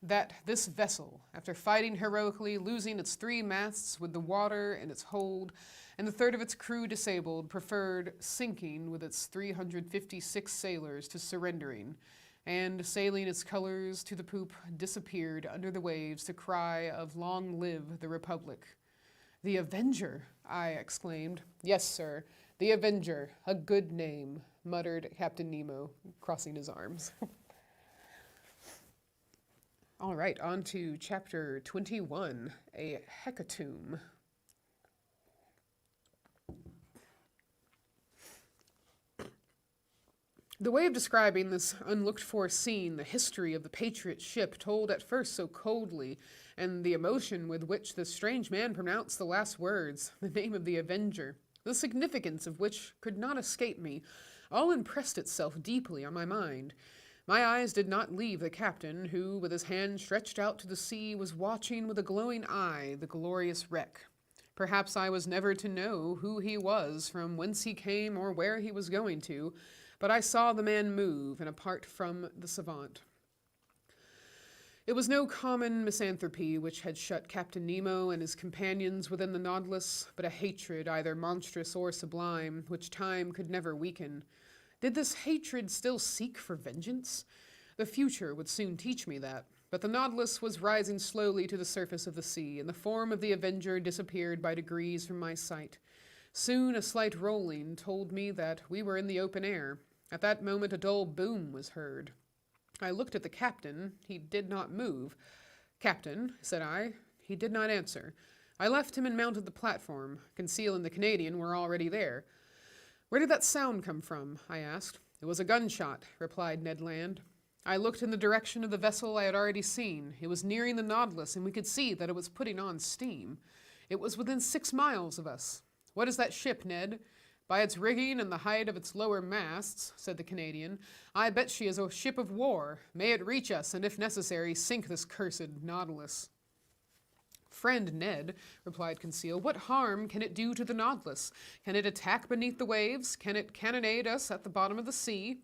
That this vessel, after fighting heroically, losing its 3 masts with the water in its hold, and the third of its crew disabled, preferred sinking with its 356 sailors to surrendering, and, sailing its colors to the poop, disappeared under the waves to cry of long live the Republic." "The Avenger!" I exclaimed. "Yes, sir, the Avenger, a good name," muttered Captain Nemo, crossing his arms. All right, on to Chapter 21, A Hecatomb. The way of describing this unlooked-for scene, the history of the Patriot ship, told at first so coldly, and the emotion with which this strange man pronounced the last words, the name of the Avenger, the significance of which could not escape me, all impressed itself deeply on my mind. My eyes did not leave the captain, who, with his hand stretched out to the sea, was watching with a glowing eye the glorious wreck. Perhaps I was never to know who he was, from whence he came, or where he was going to, but I saw the man move, and apart from the savant. It was no common misanthropy which had shut Captain Nemo and his companions within the Nautilus, but a hatred, either monstrous or sublime, which time could never weaken. Did this hatred still seek for vengeance? The future would soon teach me that. But the Nautilus was rising slowly to the surface of the sea, and the form of the Avenger disappeared by degrees from my sight. Soon a slight rolling told me that we were in the open air. At that moment a dull boom was heard. I looked at the captain. He did not move. "Captain," said I. He did not answer. I left him and mounted the platform. Conseil and the Canadian were already there. "Where did that sound come from?" I asked. "It was a gunshot," replied Ned Land. I looked in the direction of the vessel I had already seen. It was nearing the Nautilus, and we could see that it was putting on steam. It was within 6 miles of us. "What is that ship, Ned?" "By its rigging and the height of its lower masts," said the Canadian, "I bet she is a ship of war. May it reach us, and if necessary, sink this cursed Nautilus." "Friend Ned," replied Conseil, "what harm can it do to the Nautilus? Can it attack beneath the waves? Can it cannonade us at the bottom of the sea?"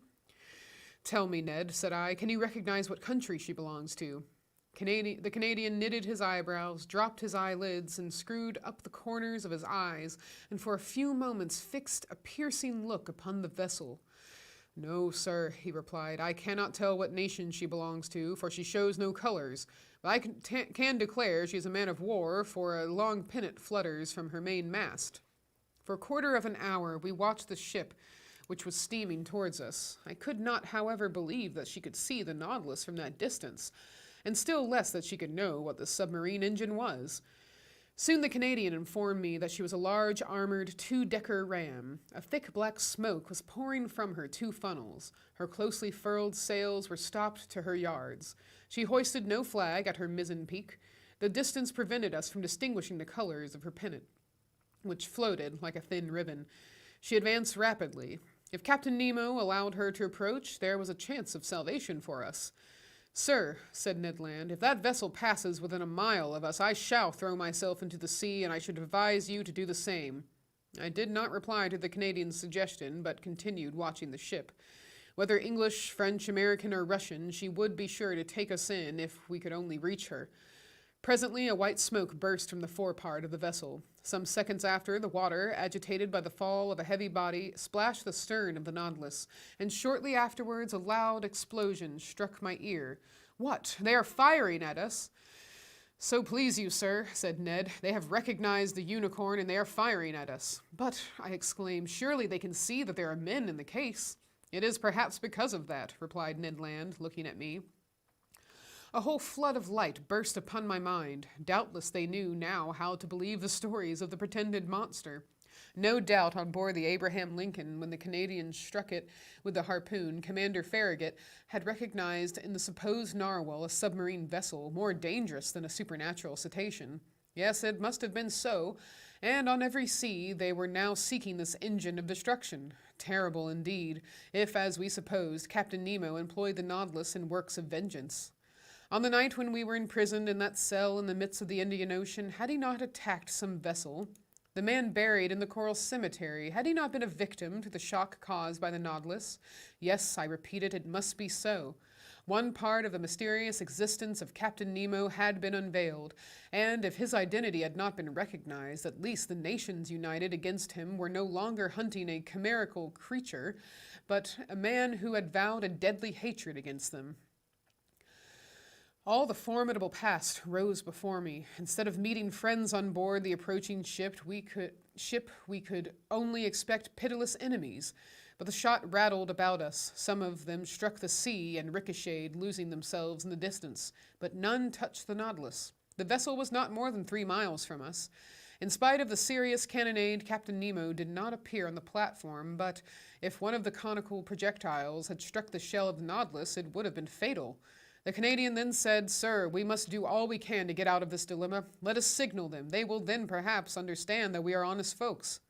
"Tell me, Ned," said I, "can you recognize what country she belongs to?" The Canadian knitted his eyebrows, dropped his eyelids, and screwed up the corners of his eyes, and for a few moments fixed a piercing look upon the vessel. "No, sir," he replied, "I cannot tell what nation she belongs to, for she shows no colors. But I can declare she is a man of war, for a long pennant flutters from her main mast." For a quarter of an hour we watched the ship, which was steaming towards us. I could not, however, believe that she could see the Nautilus from that distance, and still less that she could know what the submarine engine was. Soon the Canadian informed me that she was a large armored two-decker ram. A thick black smoke was pouring from her 2 funnels. Her closely furled sails were stopped to her yards. She hoisted no flag at her mizzen peak. The distance prevented us from distinguishing the colors of her pennant, which floated like a thin ribbon. She advanced rapidly. If Captain Nemo allowed her to approach, there was a chance of salvation for us. "Sir," said Ned Land, "if that vessel passes within a mile of us, I shall throw myself into the sea, and I should advise you to do the same." I did not reply to the Canadian's suggestion, but continued watching the ship. Whether English, French, American, or Russian, she would be sure to take us in if we could only reach her. Presently a white smoke burst from the forepart of the vessel. Some seconds after, the water, agitated by the fall of a heavy body, splashed the stern of the Nautilus, and shortly afterwards a loud explosion struck my ear. "What? They are firing at us!" "So please you, sir," said Ned, "they have recognized the Unicorn, and they are firing at us." "But," I exclaimed, "surely they can see that there are men in the case." "It is perhaps because of that," replied Ned Land, looking at me. A whole flood of light burst upon my mind. Doubtless they knew now how to believe the stories of the pretended monster. No doubt on board the Abraham Lincoln, when the Canadians struck it with the harpoon, Commander Farragut had recognized in the supposed narwhal a submarine vessel more dangerous than a supernatural cetacean. Yes, it must have been so, and on every sea they were now seeking this engine of destruction. Terrible indeed, if, as we supposed, Captain Nemo employed the Nautilus in works of vengeance. On the night when we were imprisoned in that cell in the midst of the Indian Ocean, had he not attacked some vessel? The man buried in the coral cemetery, had he not been a victim to the shock caused by the Nautilus? Yes, I repeat it must be so. One part of the mysterious existence of Captain Nemo had been unveiled, and if his identity had not been recognized, at least the nations united against him were no longer hunting a chimerical creature, but a man who had vowed a deadly hatred against them. All the formidable past rose before me. Instead of meeting friends on board the approaching ship, we could only expect pitiless enemies. But the shot rattled about us. Some of them struck the sea and ricocheted, losing themselves in the distance. But none touched the Nautilus. The vessel was not more than 3 miles from us. In spite of the serious cannonade, Captain Nemo did not appear on the platform, but if one of the conical projectiles had struck the shell of the Nautilus, it would have been fatal. The Canadian then said, "Sir, we must do all we can to get out of this dilemma. Let us signal them. They will then perhaps understand that we are honest folks."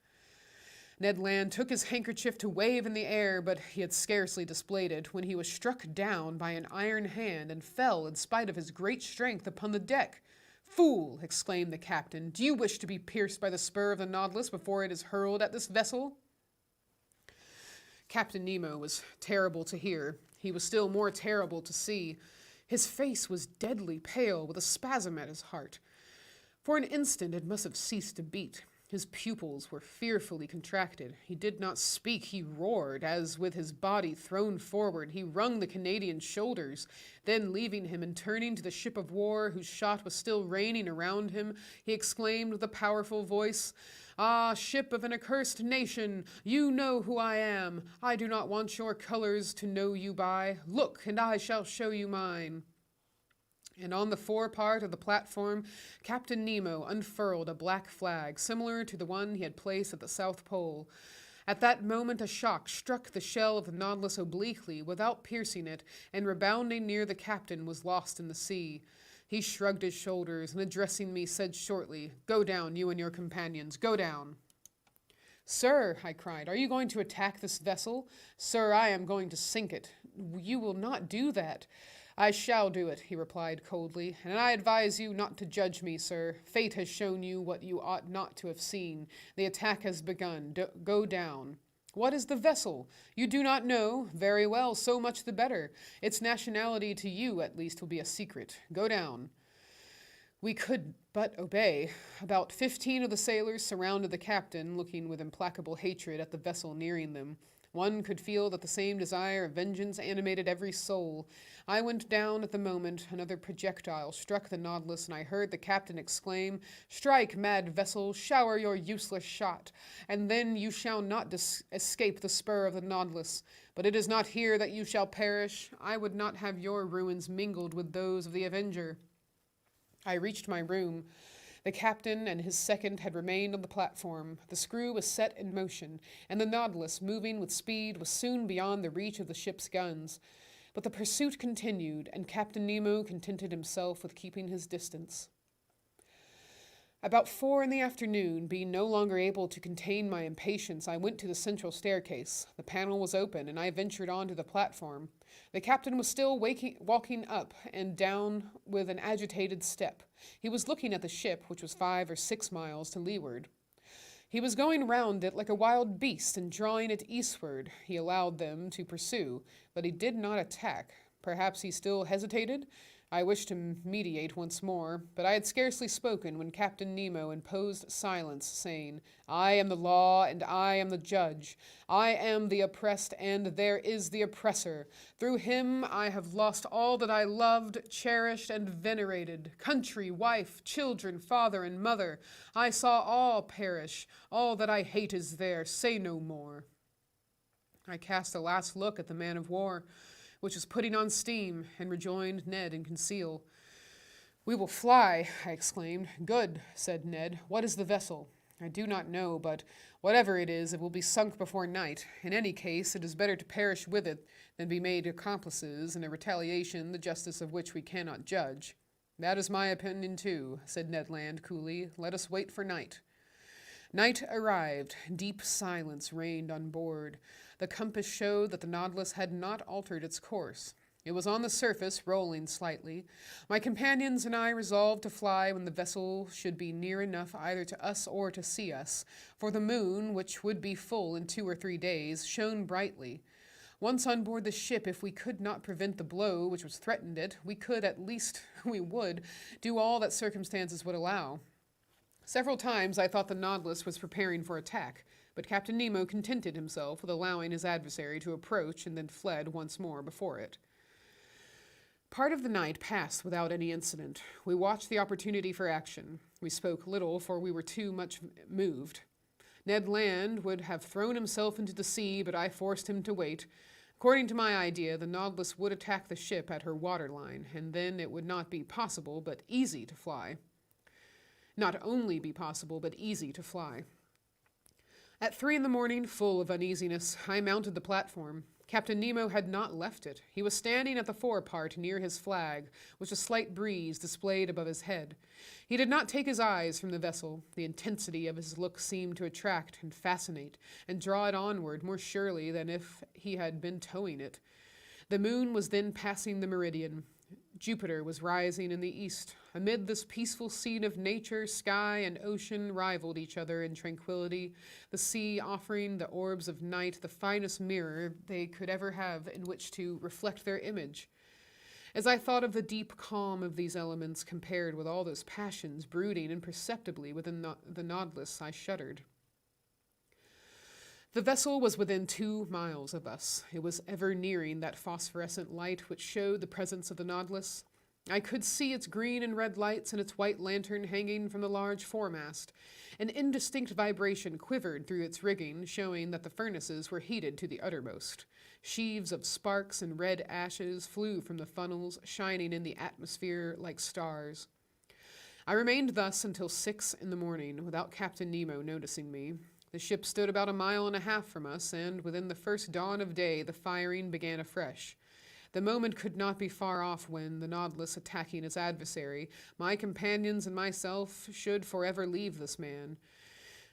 Ned Land took his handkerchief to wave in the air, but he had scarcely displayed it when he was struck down by an iron hand and fell in spite of his great strength upon the deck. "Fool!" exclaimed the captain. "Do you wish to be pierced by the spur of the Nautilus before it is hurled at this vessel?" Captain Nemo was terrible to hear. He was still more terrible to see. His face was deadly pale, with a spasm at his heart. For an instant it must have ceased to beat. His pupils were fearfully contracted. He did not speak. He roared, as with his body thrown forward, he wrung the Canadian's shoulders. Then, leaving him and turning to the ship of war, whose shot was still raining around him, he exclaimed with a powerful voice, "Ah, ship of an accursed nation, you know who I am. I do not want your colors to know you by. Look, and I shall show you mine." And on the forepart of the platform, Captain Nemo unfurled a black flag, similar to the one he had placed at the South Pole. At that moment a shock struck the shell of the Nautilus obliquely, without piercing it, and rebounding near the captain, was lost in the sea. He shrugged his shoulders, and addressing me, said shortly, "Go down, you and your companions, go down." "Sir," I cried, "are you going to attack this vessel?" "Sir, I am going to sink it." "You will not do that." "I shall do it," he replied coldly, "and I advise you not to judge me, sir. Fate has shown you what you ought not to have seen. The attack has begun. Go down." "What is the vessel? You do not know? Very well, so much the better. Its nationality to you, at least, will be a secret. Go down." We could but obey. About 15 of the sailors surrounded the captain, looking with implacable hatred at the vessel nearing them. One could feel that the same desire of vengeance animated every soul. I went down at the moment. Another projectile struck the Nautilus, and I heard the captain exclaim, "Strike, mad vessel, shower your useless shot, and then you shall not escape the spur of the Nautilus. But it is not here that you shall perish. I would not have your ruins mingled with those of the Avenger." I reached my room. The captain and his second had remained on the platform. The screw was set in motion, and the Nautilus, moving with speed, was soon beyond the reach of the ship's guns. But the pursuit continued, and Captain Nemo contented himself with keeping his distance. About 4 in the afternoon, being no longer able to contain my impatience, I went to the central staircase. The panel was open, and I ventured onto the platform. The captain was still walking up and down with an agitated step. He was looking at the ship, which was 5 or 6 miles to leeward. He was going round it like a wild beast and drawing it eastward. He allowed them to pursue, but he did not attack. Perhaps he still hesitated? I wished to mediate once more, but I had scarcely spoken when Captain Nemo imposed silence, saying, "I am the law, and I am the judge. I am the oppressed, and there is the oppressor. Through him I have lost all that I loved, cherished, and venerated. Country, wife, children, father, and mother. I saw all perish. All that I hate is there. Say no more." I cast a last look at the man-of-war, which was putting on steam, and rejoined Ned and Conseil. "We will fly," I exclaimed. "Good," said Ned. "What is the vessel?" "I do not know, but whatever it is, it will be sunk before night. In any case, it is better to perish with it than be made accomplices in a retaliation the justice of which we cannot judge." "That is my opinion, too," said Ned Land coolly. "Let us wait for night." Night arrived. Deep silence reigned on board. The compass showed that the Nautilus had not altered its course. It was on the surface, rolling slightly. My companions and I resolved to fly when the vessel should be near enough either to us or to see us, for the moon, which would be full in 2 or 3 days, shone brightly. Once on board the ship, if we could not prevent the blow which was threatened it, we could, at least we would, do all that circumstances would allow. Several times I thought the Nautilus was preparing for attack, but Captain Nemo contented himself with allowing his adversary to approach and then fled once more before it. Part of the night passed without any incident. We watched the opportunity for action. We spoke little, for we were too much moved. Ned Land would have thrown himself into the sea, but I forced him to wait. According to my idea, the Nautilus would attack the ship at her waterline, and then it would not be possible, but easy to fly. not only be possible, but easy to fly. At 3 in the morning, full of uneasiness, I mounted the platform. Captain Nemo had not left it. He was standing at the forepart near his flag, which a slight breeze displayed above his head. He did not take his eyes from the vessel. The intensity of his look seemed to attract and fascinate, and draw it onward more surely than if he had been towing it. The moon was then passing the meridian. Jupiter was rising in the east. Amid this peaceful scene of nature, sky and ocean rivaled each other in tranquility, the sea offering the orbs of night the finest mirror they could ever have in which to reflect their image. As I thought of the deep calm of these elements compared with all those passions brooding imperceptibly within the Nautilus, I shuddered. The vessel was within 2 miles of us. It was ever nearing that phosphorescent light which showed the presence of the Nautilus. I could see its green and red lights and its white lantern hanging from the large foremast. An indistinct vibration quivered through its rigging, showing that the furnaces were heated to the uttermost. Sheaves of sparks and red ashes flew from the funnels, shining in the atmosphere like stars. I remained thus until 6 in the morning, without Captain Nemo noticing me. The ship stood about 1.5 miles from us, and within the first dawn of day the firing began afresh. The moment could not be far off when, the Nautilus attacking its adversary, my companions and myself should forever leave this man.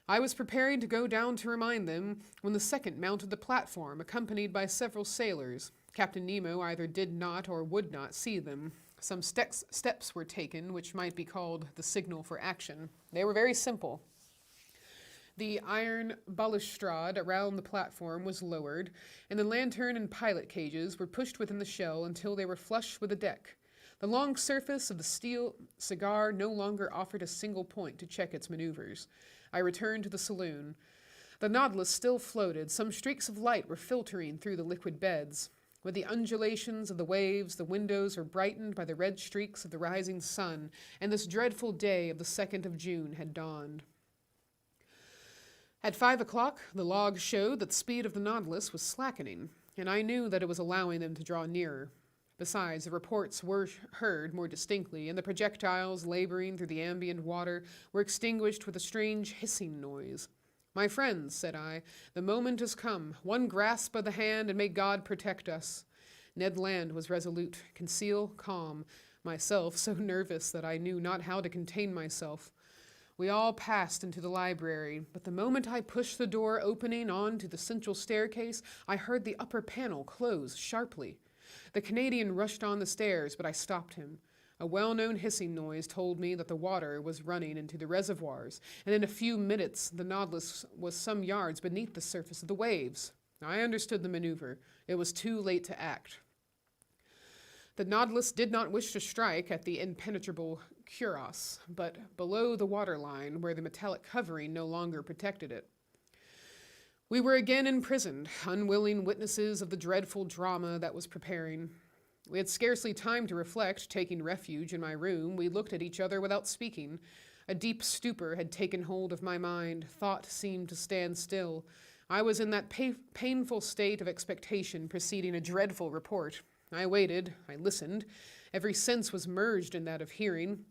I was preparing to go down to remind them, when the second mounted the platform, accompanied by several sailors. Captain Nemo either did not or would not see them. Some steps were taken, which might be called the signal for action. They were very simple. The iron balustrade around the platform was lowered, and the lantern and pilot cages were pushed within the shell until they were flush with the deck. The long surface of the steel cigar no longer offered a single point to check its maneuvers. I returned to the saloon. The Nautilus still floated. Some streaks of light were filtering through the liquid beds. With the undulations of the waves, the windows were brightened by the red streaks of the rising sun, and this dreadful day of the 2nd of June had dawned. At 5 o'clock, the log showed that the speed of the Nautilus was slackening, and I knew that it was allowing them to draw nearer. Besides, the reports were heard more distinctly, and the projectiles laboring through the ambient water were extinguished with a strange hissing noise. "My friends," said I, "the moment has come. One grasp of the hand, and may God protect us." Ned Land was resolute, Conseil calm, myself so nervous that I knew not how to contain myself. We all passed into the library, but the moment I pushed the door opening on to the central staircase, I heard the upper panel close sharply. The Canadian rushed on the stairs, but I stopped him. A well-known hissing noise told me that the water was running into the reservoirs, and in a few minutes the Nautilus was some yards beneath the surface of the waves. I understood the maneuver. It was too late to act. The Nautilus did not wish to strike at the impenetrable cuirass, but below the waterline, where the metallic covering no longer protected it. We were again imprisoned, unwilling witnesses of the dreadful drama that was preparing. We had scarcely time to reflect. Taking refuge in my room, we looked at each other without speaking. A deep stupor had taken hold of my mind. Thought seemed to stand still. I was in that painful state of expectation preceding a dreadful report. I waited, I listened. Every sense was merged in that of hearing.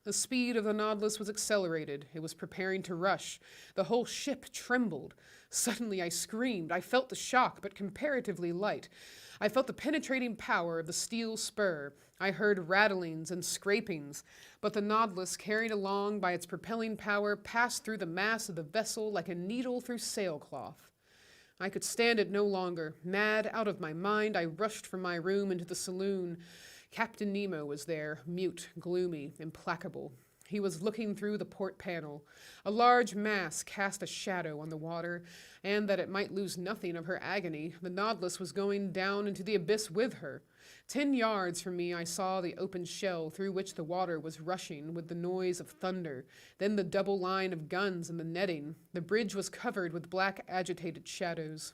The speed of the Nautilus was accelerated. It was preparing to rush. The whole ship trembled. Suddenly I screamed. I felt the shock, but comparatively light. I felt the penetrating power of the steel spur. I heard rattlings and scrapings, but the Nautilus, carried along by its propelling power, passed through the mass of the vessel like a needle through sailcloth. I could stand it no longer. Mad, out of my mind, I rushed from my room into the saloon. Captain Nemo was there, mute, gloomy, implacable. He was looking through the port panel. A large mass cast a shadow on the water, and that it might lose nothing of her agony, the Nautilus was going down into the abyss with her. 10 yards from me I saw the open shell through which the water was rushing with the noise of thunder, then the double line of guns and the netting. The bridge was covered with black agitated shadows.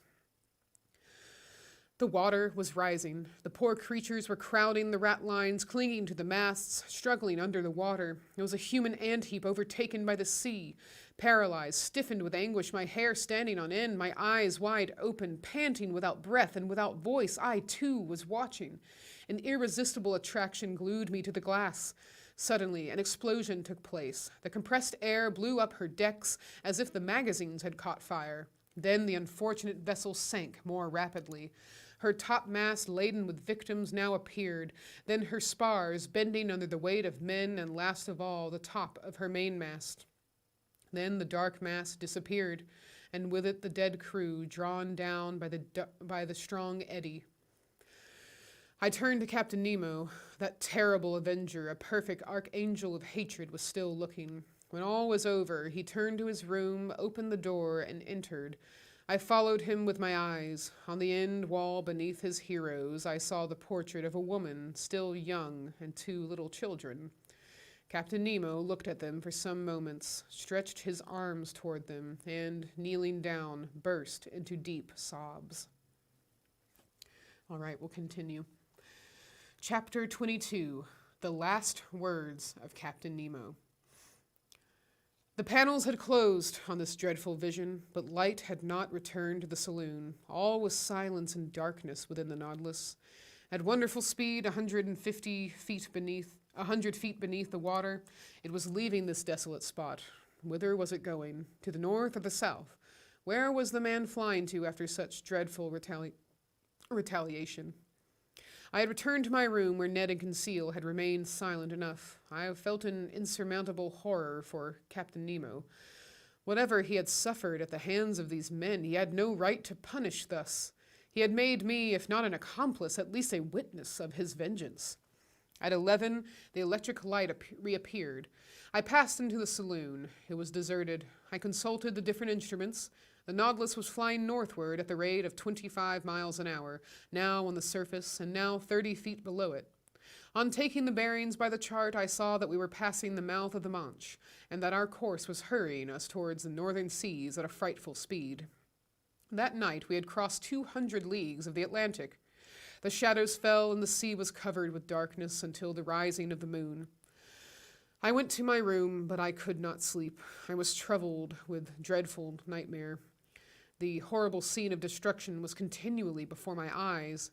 The water was rising. The poor creatures were crowding the ratlines, clinging to the masts, struggling under the water. It was a human ant-heap overtaken by the sea. Paralyzed, stiffened with anguish, my hair standing on end, my eyes wide open, panting without breath and without voice, I, too, was watching. An irresistible attraction glued me to the glass. Suddenly, an explosion took place. The compressed air blew up her decks as if the magazines had caught fire. Then the unfortunate vessel sank more rapidly. Her topmast, laden with victims, now appeared. Then her spars, bending under the weight of men, and last of all, the top of her mainmast. Then the dark mass disappeared, and with it the dead crew, drawn down by the strong eddy. I turned to Captain Nemo. That terrible avenger, a perfect archangel of hatred, was still looking. When all was over, he turned to his room, opened the door, and entered. I followed him with my eyes. On the end wall beneath his heroes, I saw the portrait of a woman, still young, and two little children. Captain Nemo looked at them for some moments, stretched his arms toward them, and, kneeling down, burst into deep sobs. All right, we'll continue. Chapter 22, The Last Words of Captain Nemo. The panels had closed on this dreadful vision, but light had not returned to the saloon. All was silence and darkness within the Nautilus. At wonderful speed, 100 feet beneath the water, it was leaving this desolate spot. Whither was it going? To the north or the south? Where was the man flying to after such dreadful retaliation? I had returned to my room where Ned and Conseil had remained silent enough. I felt an insurmountable horror for Captain Nemo. Whatever he had suffered at the hands of these men, he had no right to punish thus. He had made me, if not an accomplice, at least a witness of his vengeance. At 11, the electric light reappeared. I passed into the saloon. It was deserted. I consulted the different instruments. The Nautilus was flying northward at the rate of 25 miles an hour, now on the surface and now 30 feet below it. On taking the bearings by the chart, I saw that we were passing the mouth of the Manche, and that our course was hurrying us towards the northern seas at a frightful speed. That night we had crossed 200 leagues of the Atlantic. The shadows fell and the sea was covered with darkness until the rising of the moon. I went to my room, but I could not sleep. I was troubled with dreadful nightmare. The horrible scene of destruction was continually before my eyes.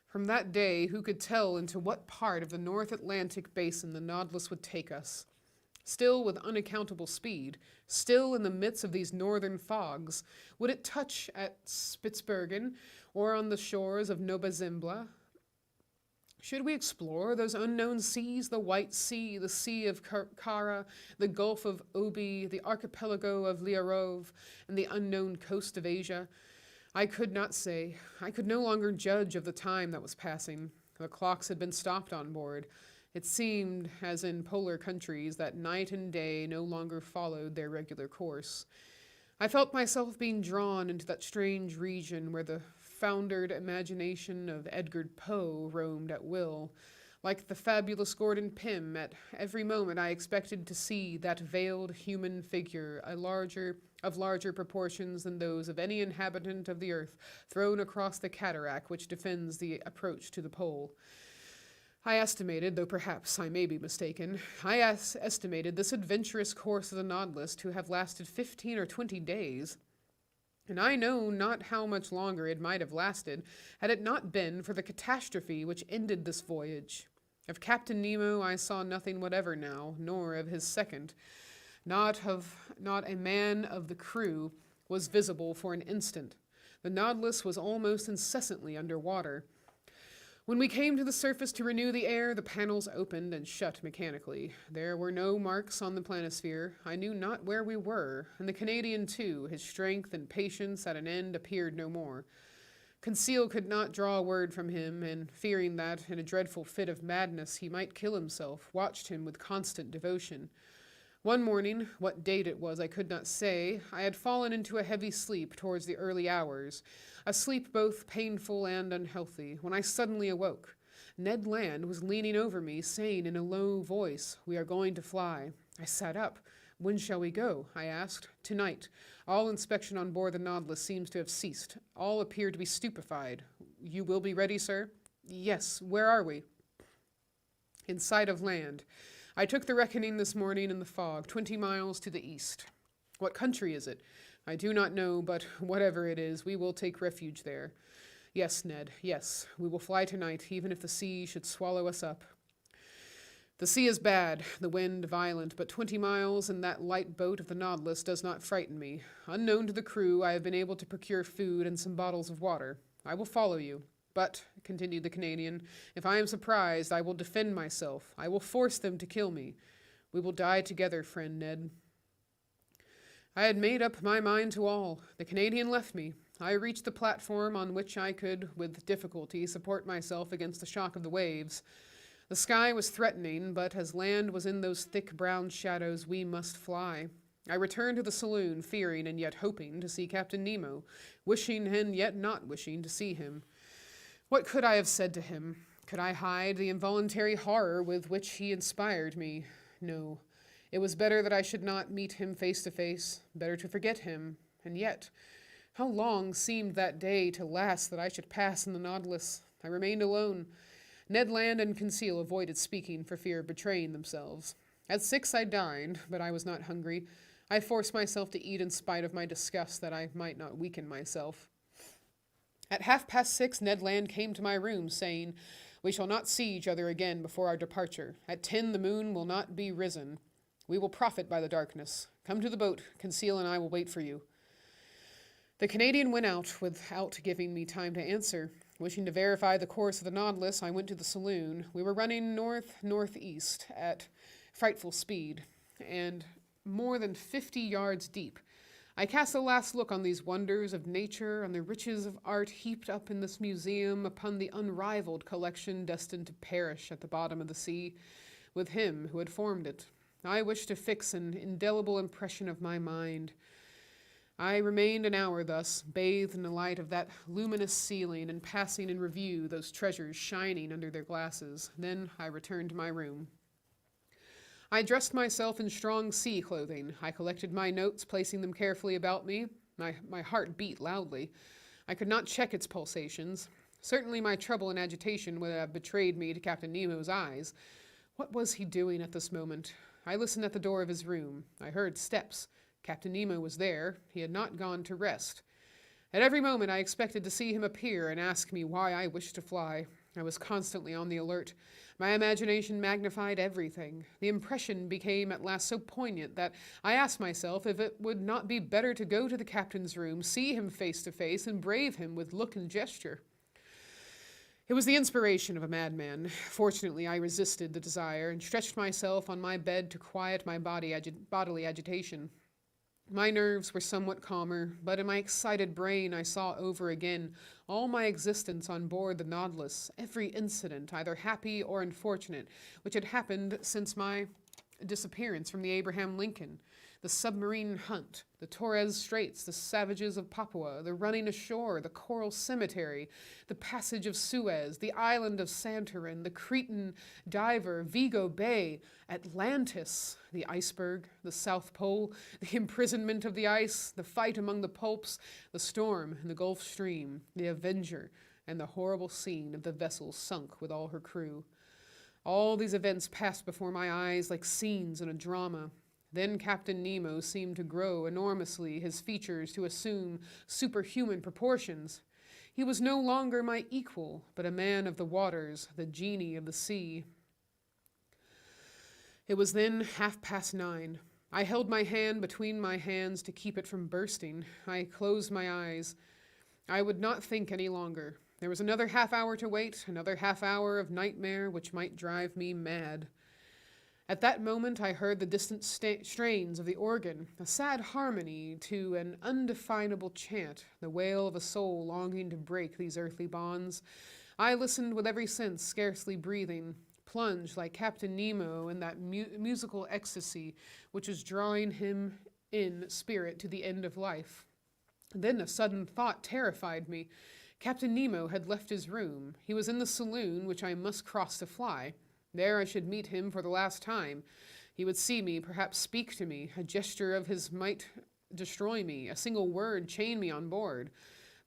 From that day, who could tell into what part of the North Atlantic basin the Nautilus would take us? Still with unaccountable speed, still in the midst of these northern fogs, would it touch at Spitzbergen or on the shores of Nova Zembla? Should we explore those unknown seas, the White Sea, the Sea of Kara, the Gulf of Obi, the archipelago of Liarov, and the unknown coast of Asia? I could not say. I could no longer judge of the time that was passing. The clocks had been stopped on board. It seemed, as in polar countries, that night and day no longer followed their regular course. I felt myself being drawn into that strange region where the foundered imagination of Edgar Poe roamed at will. Like the fabulous Gordon Pym, at every moment I expected to see that veiled human figure, of larger proportions than those of any inhabitant of the earth, thrown across the cataract which defends the approach to the pole. I estimated, though perhaps I may be mistaken, estimated this adventurous course of the Nautilus to have lasted 15 or 20 days. And I know not how much longer it might have lasted had it not been for the catastrophe which ended this voyage. Of Captain Nemo I saw nothing whatever now, nor of his second. Not a man of the crew was visible for an instant. The Nautilus was almost incessantly under water. When we came to the surface to renew the air, the panels opened and shut mechanically. There were no marks on the planisphere. I knew not where we were, and the Canadian, too, his strength and patience at an end, appeared no more. Conseil could not draw a word from him, and fearing that, in a dreadful fit of madness, he might kill himself, watched him with constant devotion. One morning, what date it was I could not say, I had fallen into a heavy sleep towards the early hours, a sleep both painful and unhealthy, when I suddenly awoke. Ned Land was leaning over me, saying in a low voice, "We are going to fly." I sat up. "When shall we go?" I asked. "Tonight. All inspection on board the Nautilus seems to have ceased. All appear to be stupefied." "You will be ready, sir?" "Yes. Where are we?" "In sight of land. I took the reckoning this morning in the fog, 20 miles to the east." "What country is it?" "I do not know, but whatever it is, we will take refuge there." "Yes, Ned, yes. We will fly tonight, even if the sea should swallow us up." The sea is bad, the wind violent, but 20 miles in that light boat of the Nautilus does not frighten me. Unknown to the crew, I have been able to procure food and some bottles of water. I will follow you. But, continued the Canadian, if I am surprised, I will defend myself. I will force them to kill me. We will die together, friend Ned. I had made up my mind to all. The Canadian left me. I reached the platform on which I could, with difficulty, support myself against the shock of the waves. The sky was threatening, but as land was in those thick brown shadows, we must fly. I returned to the saloon, fearing and yet hoping to see Captain Nemo, wishing and yet not wishing to see him. What could I have said to him? Could I hide the involuntary horror with which he inspired me? No. It was better that I should not meet him face to face, better to forget him. And yet, how long seemed that day to last that I should pass in the Nautilus? I remained alone. Ned Land and Conseil avoided speaking for fear of betraying themselves. At 6 I dined, but I was not hungry. I forced myself to eat in spite of my disgust that I might not weaken myself. At 6:30, Ned Land came to my room, saying, "We shall not see each other again before our departure. At 10 the moon will not be risen. We will profit by the darkness. Come to the boat. Conseil and I will wait for you." The Canadian went out without giving me time to answer. Wishing to verify the course of the Nautilus, I went to the saloon. We were running north-northeast at frightful speed, and more than 50 yards deep. I cast a last look on these wonders of nature, on the riches of art heaped up in this museum, upon the unrivaled collection destined to perish at the bottom of the sea, with him who had formed it. I wished to fix an indelible impression of my mind. I remained an hour thus, bathed in the light of that luminous ceiling and passing in review those treasures shining under their glasses. Then I returned to my room. I dressed myself in strong sea clothing. I collected my notes, placing them carefully about me. My heart beat loudly. I could not check its pulsations. Certainly my trouble and agitation would have betrayed me to Captain Nemo's eyes. What was he doing at this moment? I listened at the door of his room. I heard steps. Captain Nemo was there. He had not gone to rest. At every moment I expected to see him appear and ask me why I wished to fly. I was constantly on the alert. My imagination magnified everything. The impression became at last so poignant that I asked myself if it would not be better to go to the captain's room, see him face to face, and brave him with look and gesture. It was the inspiration of a madman. Fortunately, I resisted the desire and stretched myself on my bed to quiet my bodily agitation. My nerves were somewhat calmer, but in my excited brain I saw over again all my existence on board the Nautilus, every incident, either happy or unfortunate, which had happened since my disappearance from the Abraham Lincoln, the submarine hunt, the Torres Straits, the savages of Papua, the running ashore, the coral cemetery, the passage of Suez, the island of Santorin, the Cretan diver, Vigo Bay, Atlantis, the iceberg, the South Pole, the imprisonment of the ice, the fight among the pulps, the storm in the Gulf Stream, the Avenger, and the horrible scene of the vessel sunk with all her crew. All these events passed before my eyes like scenes in a drama. Then Captain Nemo seemed to grow enormously, his features to assume superhuman proportions. He was no longer my equal, but a man of the waters, the genie of the sea. It was then 9:30. I held my hand between my hands to keep it from bursting. I closed my eyes. I would not think any longer. There was another half hour to wait, another half hour of nightmare which might drive me mad. At that moment I heard the distant strains of the organ, a sad harmony to an undefinable chant, the wail of a soul longing to break these earthly bonds. I listened with every sense, scarcely breathing, plunged like Captain Nemo in that musical ecstasy which was drawing him in spirit to the end of life. Then a sudden thought terrified me. Captain Nemo had left his room. He was in the saloon, which I must cross to fly. There I should meet him for the last time. He would see me, perhaps speak to me. A gesture of his might destroy me. A single word chain me on board.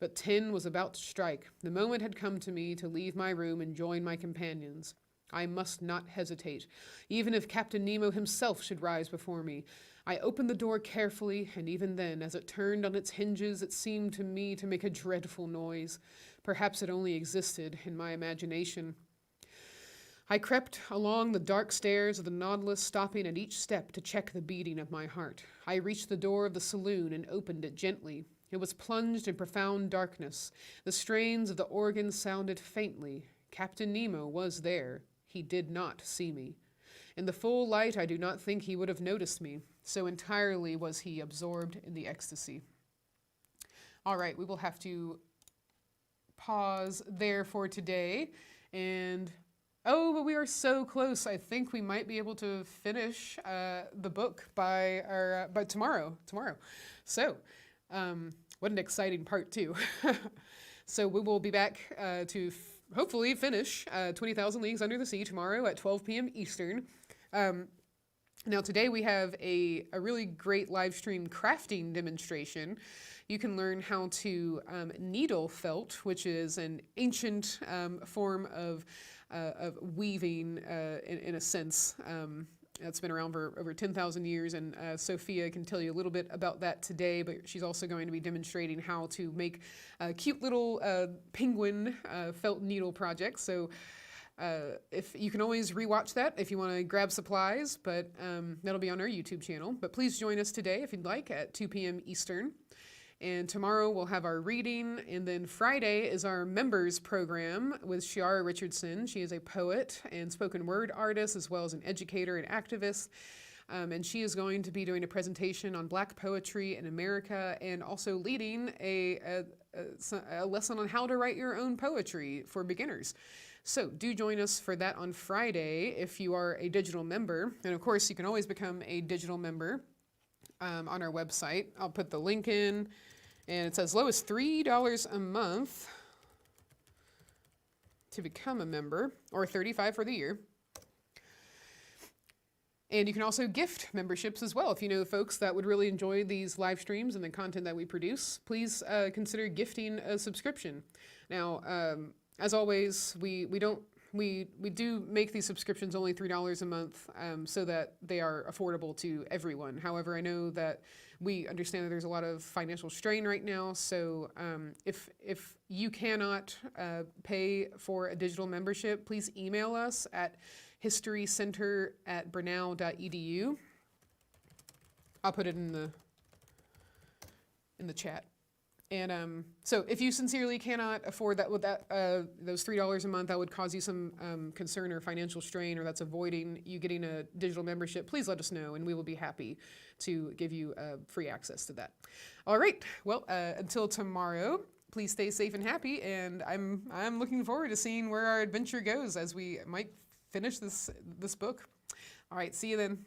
But 10 was about to strike. The moment had come to me to leave my room and join my companions. I must not hesitate, even if Captain Nemo himself should rise before me. I opened the door carefully, and even then, as it turned on its hinges, it seemed to me to make a dreadful noise. Perhaps it only existed in my imagination. I crept along the dark stairs of the Nautilus, stopping at each step to check the beating of my heart. I reached the door of the saloon and opened it gently. It was plunged in profound darkness. The strains of the organ sounded faintly. Captain Nemo was there. He did not see me. In the full light, I do not think he would have noticed me, so entirely was he absorbed in the ecstasy. All right, we will have to pause there for today. And oh, but we are so close. I think we might be able to finish the book by tomorrow. So, what an exciting part too. So we will be back to hopefully finish 20,000 Leagues Under the Sea tomorrow at 12 p.m. Eastern. Now today we have a really great live stream crafting demonstration. You can learn how to needle felt, which is an ancient form of weaving in a sense. It's been around for over 10,000 years, and Sophia can tell you a little bit about that today, but she's also going to be demonstrating how to make cute little penguin felt needle projects. So if you can always rewatch that if you want to grab supplies, but that'll be on our YouTube channel. But please join us today if you'd like at 2 p.m. Eastern. And tomorrow we'll have our reading, and then Friday is our members program with Shiara Richardson. She is a poet and spoken word artist, as well as an educator and activist. And she is going to be doing a presentation on Black poetry in America, and also leading a lesson on how to write your own poetry for beginners. So do join us for that on Friday if you are a digital member. And of course, you can always become a digital member on our website. I'll put the link in. And it's as low as $3 a month to become a member, or $35 for the year. And you can also gift memberships as well. If you know folks that would really enjoy these live streams and the content that we produce, please consider gifting a subscription. Now, as always, we do make these subscriptions only $3 a month so that they are affordable to everyone. However, I know that we understand that there's a lot of financial strain right now. So if you cannot pay for a digital membership, please email us at historycenter@brenau.edu. I'll put it in the chat. And so if you sincerely cannot afford that with those $3 a month, that would cause you some concern or financial strain, or that's avoiding you getting a digital membership, please let us know, and we will be happy to give you free access to that. All right, well, until tomorrow, please stay safe and happy, and I'm looking forward to seeing where our adventure goes as we might finish this book. All right, see you then.